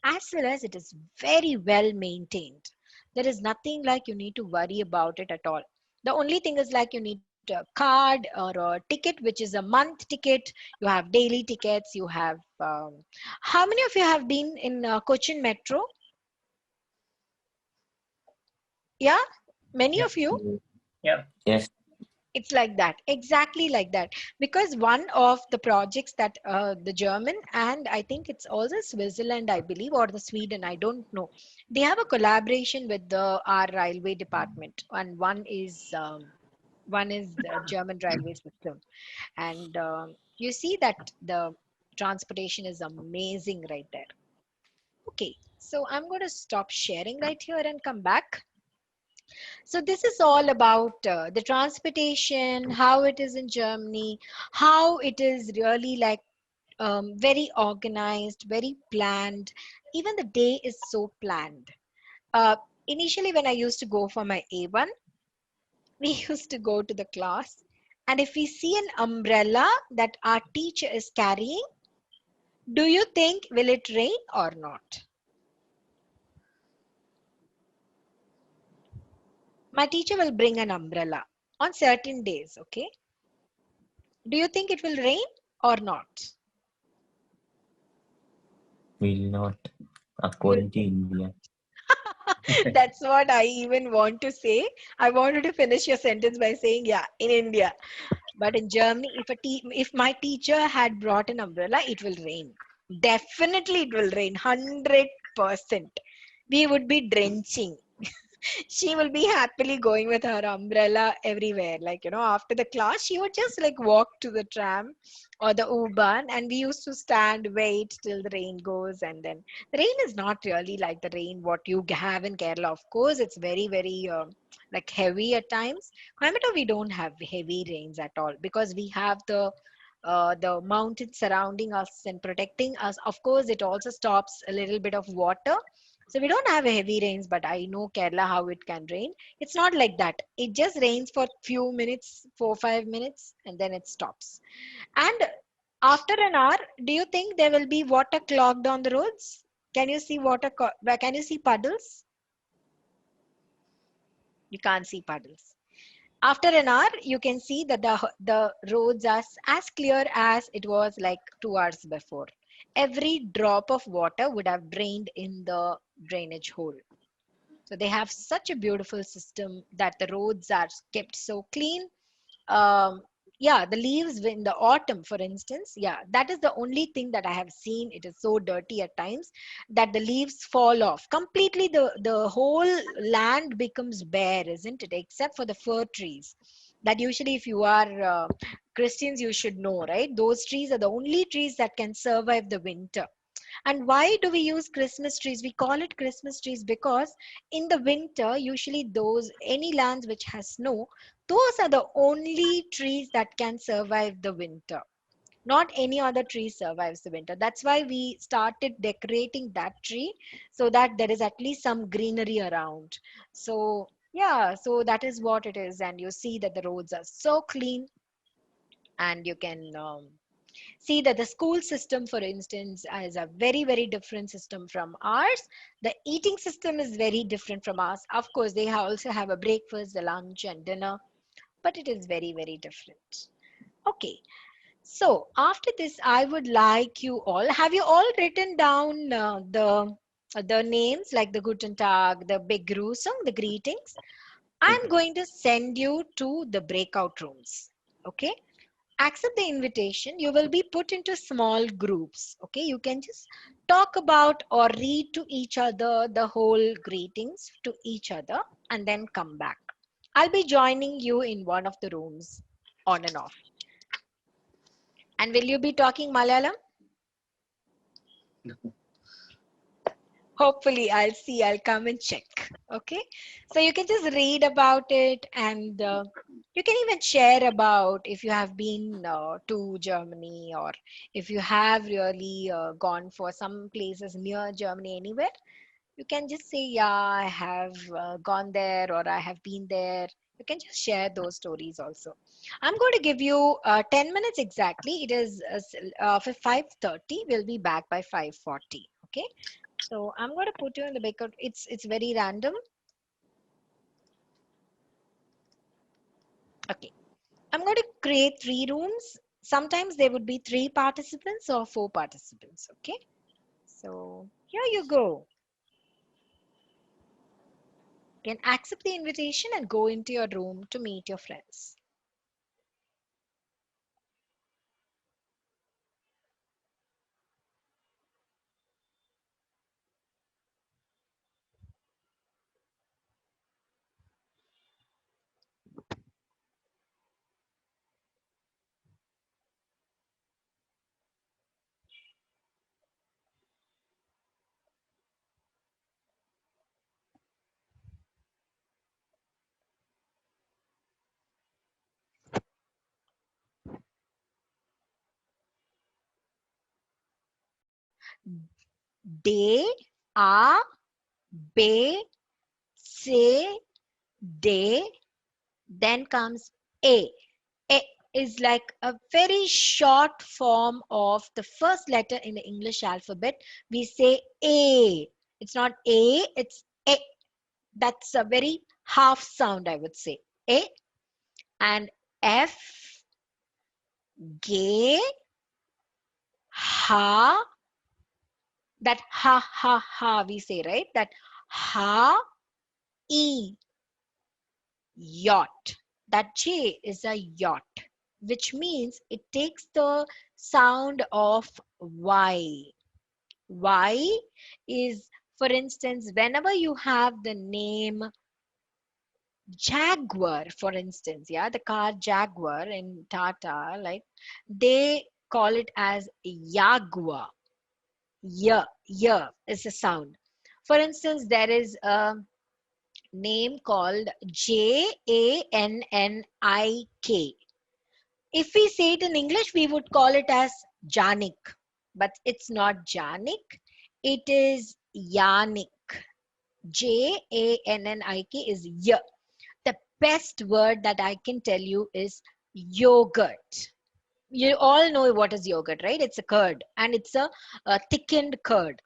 as well as it is very well maintained. There is nothing like you need to worry about it at all. The only thing is like you need a card or a ticket, which is a month ticket. You have daily tickets. You have how many of you have been in Cochin Metro? Yeah, many Yeah. of you. Yeah. Yes. It's like that, exactly like that. Because one of the projects that the German, and I think it's also Switzerland, I believe, or the Sweden, I don't know. They have a collaboration with the our railway department, and one is the German railway system, and you see that the transportation is amazing right there. Okay, so I'm going to stop sharing right here and come back. So this is all about the transportation, how it is in Germany, how it is really like very organized, very planned. Even the day is so planned. Uh, Initially, when I used to go for my A1, we used to go to the class, and if we see an umbrella that our teacher is carrying, do you think will it rain or not? My teacher will bring an umbrella on certain days, okay? Do you think it will rain or not? Will not, Will according to India. That's what I even want to say. I wanted to finish your sentence by saying, yeah, in India. But in Germany, if my teacher had brought an umbrella, it will rain. Definitely it will rain, 100%. We would be drenching. She will be happily going with her umbrella everywhere. Like, after the class, she would just like walk to the tram or the U-Bahn, and we used to stand, wait till the rain goes. And then the rain is not really like the rain what you have in Kerala. Of course, it's very like heavy at times. Coimbatore, we don't have heavy rains at all because we have the mountains surrounding us and protecting us. Of course, it also stops a little bit of water, so we don't have heavy rains, but I know Kerala how it can rain. It's not like that. It just rains for few minutes, 4 5 minutes, and then it stops. And after an hour, do you think there will be water clogged on the roads? Can you see can you see puddles? You can't see puddles. After an hour, you can see that the roads are as clear as it was like 2 hours before. Every drop of water would have drained in the drainage hole. So they have such a beautiful system that the roads are kept so clean. Um, yeah, the leaves in the autumn, for instance, yeah, that is the only thing that I have seen. It is so dirty at times that the leaves fall off completely. The whole land becomes bare, isn't it? Except for the fir trees. That usually, if you are Christians, you should know, right? Those trees are the only trees that can survive the winter. And why do we use Christmas trees? We call it Christmas trees because in the winter, usually those any lands which has snow, those are the only trees that can survive the winter. Not any other tree survives the winter. That's why we started decorating that tree so that there is at least some greenery around. So Yeah, so that is what it is. And you see that the roads are so clean, and you can see that the school system, for instance, is a very, very different system from ours. The eating system is very different from ours. Of course, they also have a breakfast, the lunch, and dinner, but it is very, very different. Okay, so after this, I would like you all. Have you all written down the names like the Guten Tag, the Begrüßung, the greetings? I'm going to send you to the breakout rooms. Okay, accept the invitation. You will be put into small groups. Okay, you can just talk about or read to each other the whole greetings to each other and then come back. I'll be joining you in one of the rooms on and off. And will you be talking Malayalam? Hopefully, I'll come and check. Okay, so you can just read about it, and you can even share about if you have been to Germany, or if you have really gone for some places near Germany anywhere. You can just say, yeah, I have gone there, or I have been there. You can just share those stories also. I'm going to give you 10 minutes exactly. It is for 5:30. We'll be back by 5:40. Okay. So I'm going to put you in the breakout. It's very random. Okay. I'm going to create 3 rooms. Sometimes there would be 3 participants or 4 participants. Okay. So here you go. You can accept the invitation and go into your room to meet your friends. De, a, be, se, de. Then comes a. A is like a very short form of the first letter in the English alphabet. We say A. It's not A, it's A. That's a very half sound, I would say. A. And F, G, Ha. That ha, ha, ha, we say, right? That ha, E, yacht. That J is a yacht, which means it takes the sound of Y. Y is, for instance, whenever you have the name Jaguar, for instance, yeah, the car Jaguar in Tata, like they call it as Jaguar. Yeah, yeah is a sound. For instance, there is a name called Jannik. If we say it in English, we would call it as Janik, but it's not Janik. It is Yannik. Jannik is y. The best word that I can tell you is yogurt. You all know what is yogurt, right? It's a curd, and it's a thickened curd.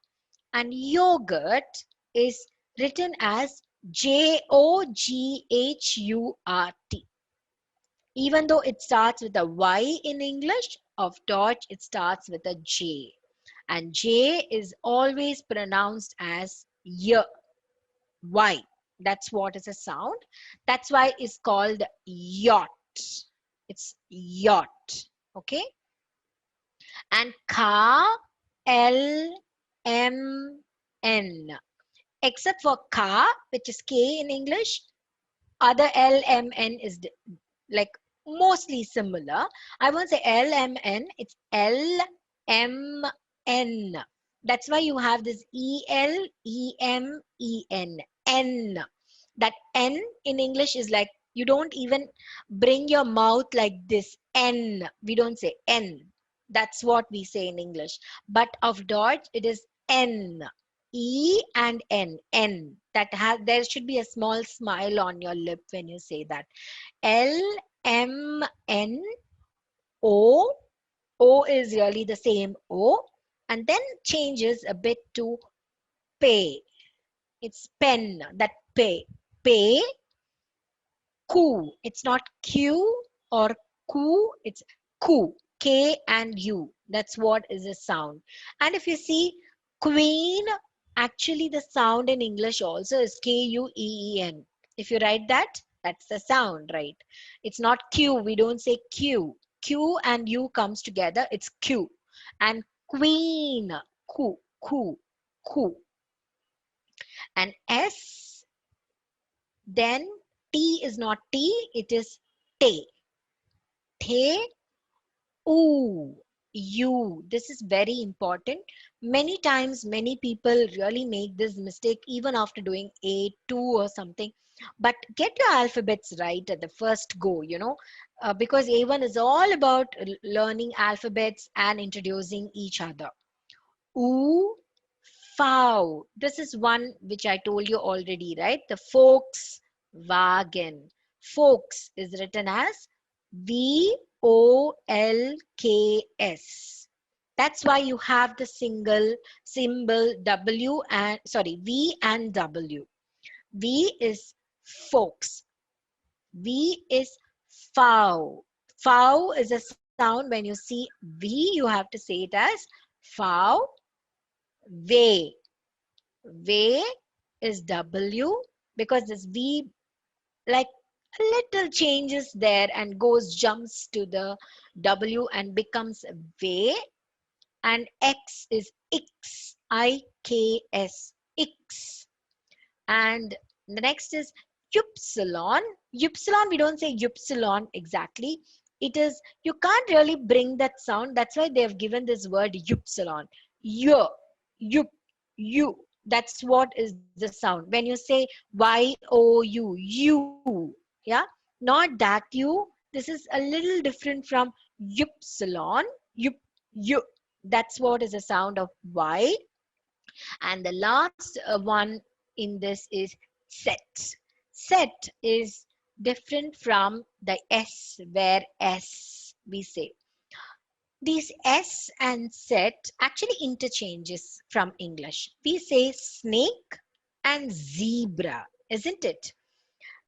And yogurt is written as Joghurt. Even though it starts with a Y in English, of Deutsch it starts with a J. And J is always pronounced as Y. Y. That's what is a sound. That's why it's called yacht. It's yacht. Okay. And Ka, L, M, N. Except for Ka, which is K in English, other L, M, N is like mostly similar. I won't say L, M, N. It's L, M, N. That's why you have this E, L, E, M, E, N. N. That N in English is like, you don't even bring your mouth like this. N. We don't say N. That's what we say in English. But of Deutsch, it is N. E and N. N. That has, there should be a small smile on your lip when you say that. L, M, N, O. O is really the same O. And then changes a bit to pay. It's pen, that pay. Pay, Ku. It's not Q or Ku, it's Ku. K and U. That's what is the sound. And if you see queen, actually the sound in English also is Queen. If you write that, that's the sound, right? It's not Q. We don't say Q. Q and U comes together. It's Q. And queen, Ku, Ku, Ku. And S, then T is not T, it is Te. Te, ooh, you. This is very important. Many times, many people really make this mistake even after doing A2 or something. But get your alphabets right at the first go, because A1 is all about learning alphabets and introducing each other. Oo, fow. This is one which I told you already, right? The Volkswagen. Folks is written as Volks. That's why you have the single symbol W and V and W. V is folks. V is fow. Fow is a sound when you see V, you have to say it as fow. Way. Way is W because this V like a little changes there and jumps to the W and becomes way. And X is Ix, I-K-S, Ix. And the next is Upsilon. Upsilon, we don't say Upsilon exactly. It is, you can't really bring that sound. That's why they have given this word Upsilon. Yo, yup, you. That's what is the sound. When you say Y-O-U, you. Yeah, not that you. This is a little different from Upsilon. Yup, you. That's what is the sound of Y. And the last one in this is set. Set is different from the S, where S we say. These S and set actually interchanges from English. We say snake and zebra, isn't it?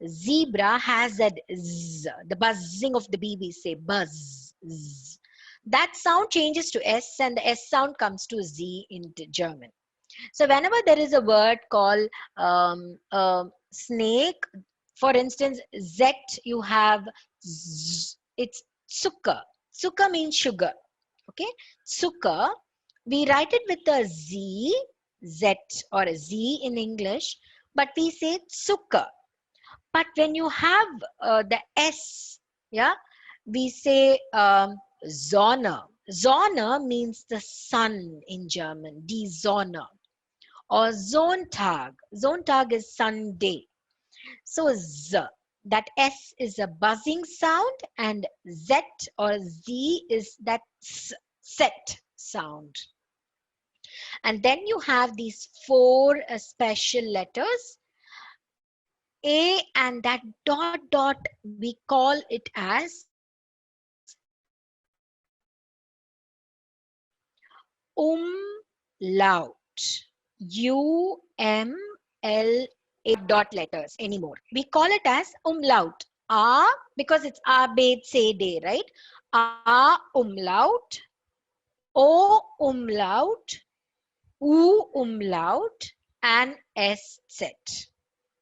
Zebra has that Z, the buzzing of the bee, we say buzz. Z. That sound changes to S and the S sound comes to Z in German. So whenever there is a word called snake, for instance, Z, you have Z, it's Zucker. Zucker means sugar. Okay, Zucker. We write it with a Z, Z or a Z in English, but we say Zucker. But when you have the S, yeah, we say Sonne. Sonne means the sun in German, die Sonne. Or Sonntag. Sonntag is Sunday. So Z, that S is a buzzing sound and Z or Z is that set sound. And then you have these four special letters. A and that dot dot, we call it as umlaut. U-M-L-A dot letters anymore. We call it as umlaut. A, because it's A, B, C, D, right? A umlaut, O umlaut, U umlaut, and S set.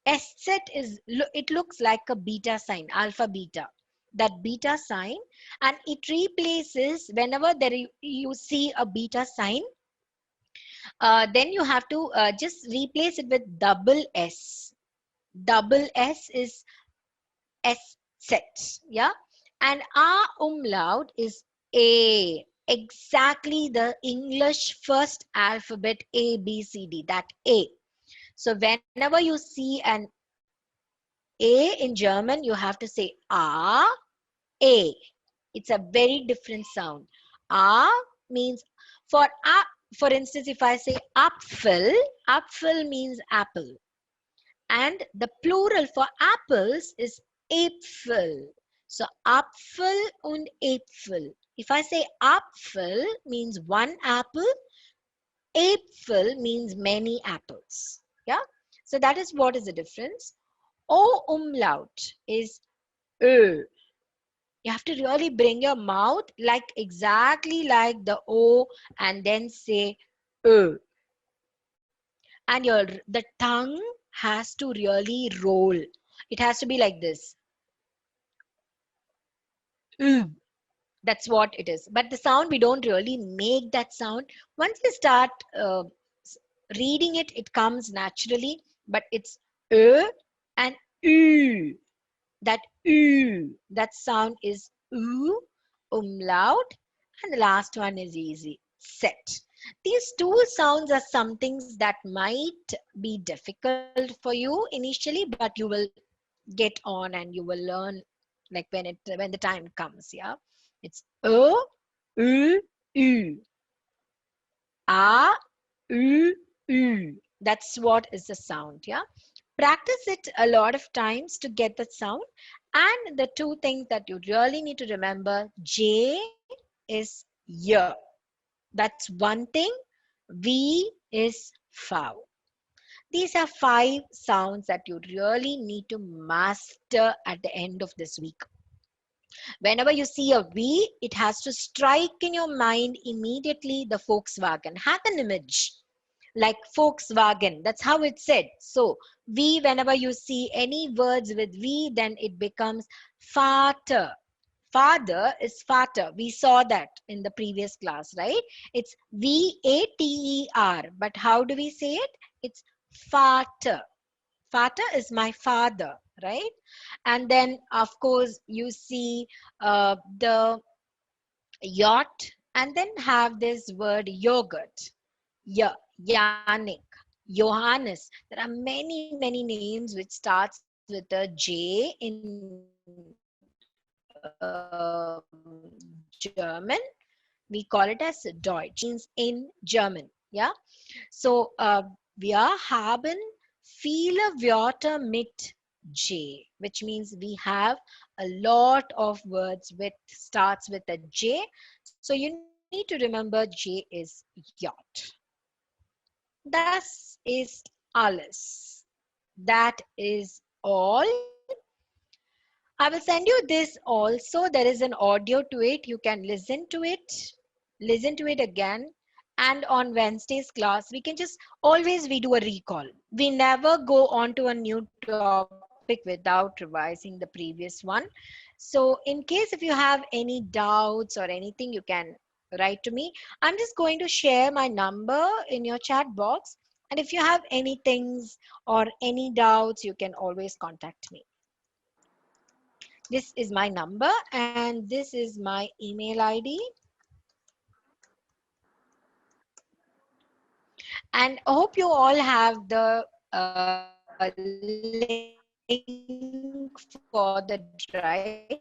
S set is, it looks like a beta sign, alpha beta. That beta sign, and it replaces whenever you see a beta sign, then you have to just replace it with double S. Double S is S set, yeah. And A umlaut is A, exactly the English first alphabet A, B, C, D, that A. So whenever you see an A in German, you have to say A, A. It's a very different sound. A means for A, for instance, if I say apfel, apfel means apple. And the plural for apples is Äpfel. So Apfel und Äpfel. If I say Apfel means one apple, Äpfel means many apples. Yeah. So that is what is the difference. O umlaut is Ö. You have to really bring your mouth like exactly like the O and then say Ö. And the tongue has to really roll. It has to be like this. That's what it is. But the sound, we don't really make that sound. Once you start reading it, it comes naturally. But it's and u. That sound is umlaut. And the last one is easy, set. These two sounds are some things that might be difficult for you initially, but you will get on and you will learn like when the time comes. Yeah, it's u, a, u. That's what is the sound. Yeah, practice it a lot of times to get the sound. And the two things that you really need to remember: J is y. That's one thing. V is fow. These are 5 sounds that you really need to master at the end of this week. Whenever you see a V, it has to strike in your mind immediately the Volkswagen. Have an image like Volkswagen. That's how it's said. So V, whenever you see any words with V, then it becomes Vater. Father is Vater. We saw that in the previous class, right? It's Vater. But how do we say it? It's Vater. Vater is my father, right? And then, of course, you see the yacht, and then have this word yogurt. Yannick, Johannes. There are many, many names which starts with a J in German. We call it as Deutsch, which means in German. Yeah. So wir haben viele Wörter mit J, which means we have a lot of words with starts with a J. So you need to remember J is yacht. Das ist alles. That is all. I will send you this also. There is an audio to it. You can listen to it again. And on Wednesday's class, we can just always we do a recall. We never go on to a new topic without revising the previous one. So in case if you have any doubts or anything, you can write to me. I'm just going to share my number in your chat box. And if you have any things or any doubts, you can always contact me. This is my number and this is my email ID. And I hope you all have the link for the drive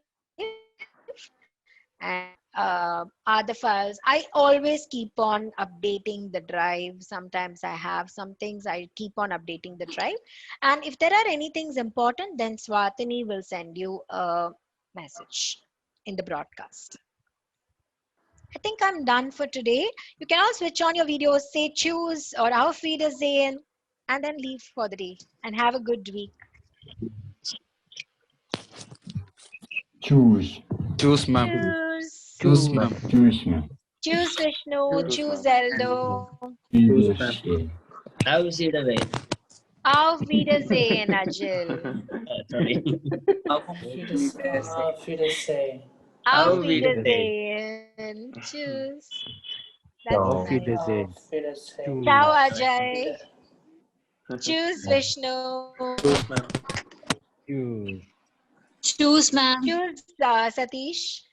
and other files. I always keep on updating the drive. Sometimes I have some things I keep on updating the drive. And if there are any things important, then Swatini will send you a message in the broadcast. I think I'm done for today. You can all switch on your videos, say choose or Auf Wiedersehen, and then leave for the day and have a good week. Choose. Choose, ma'am. Choose. Choose, ma'am. Choose, ma'am. Choose Vishnu. Choose, Choose ma'am. Eldo. Choose, ma'am. How see the way? Auf Wiedersehen, Ajil. Sorry. Auf Wiedersehen. Auf Wiedersehen. Auf Auf Wiedersehen. Wiedersehen. Choose. That's Auf nice. Wiedersehen. Auf Wiedersehen. Ciao, Ajay. Choose Vishnu. Choose, ma'am. Choose. Choose, ma'am. Choose Satish.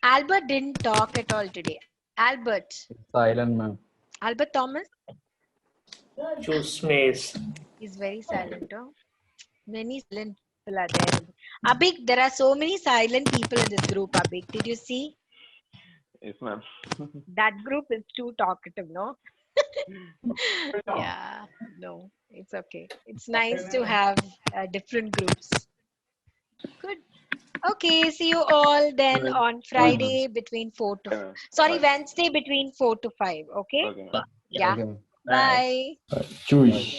Albert didn't talk at all today. Albert. Silent, ma'am. Albert Thomas. Choose Maze. He's very silent. Huh? Many silent people are there. Abhik, there are so many silent people in this group, Abhik. Did you see? Yes, ma'am. That group is too talkative, no? Yeah, no, it's okay. It's nice to have different groups. Good. Okay, see you all then on Friday between 4 to, Okay, ma'am. sorry, Bye. Wednesday between 4 to 5. Okay? Okay, ma'am. Bye. Yeah. Yeah. Okay. Bye. Bye. Choose.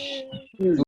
Cheers.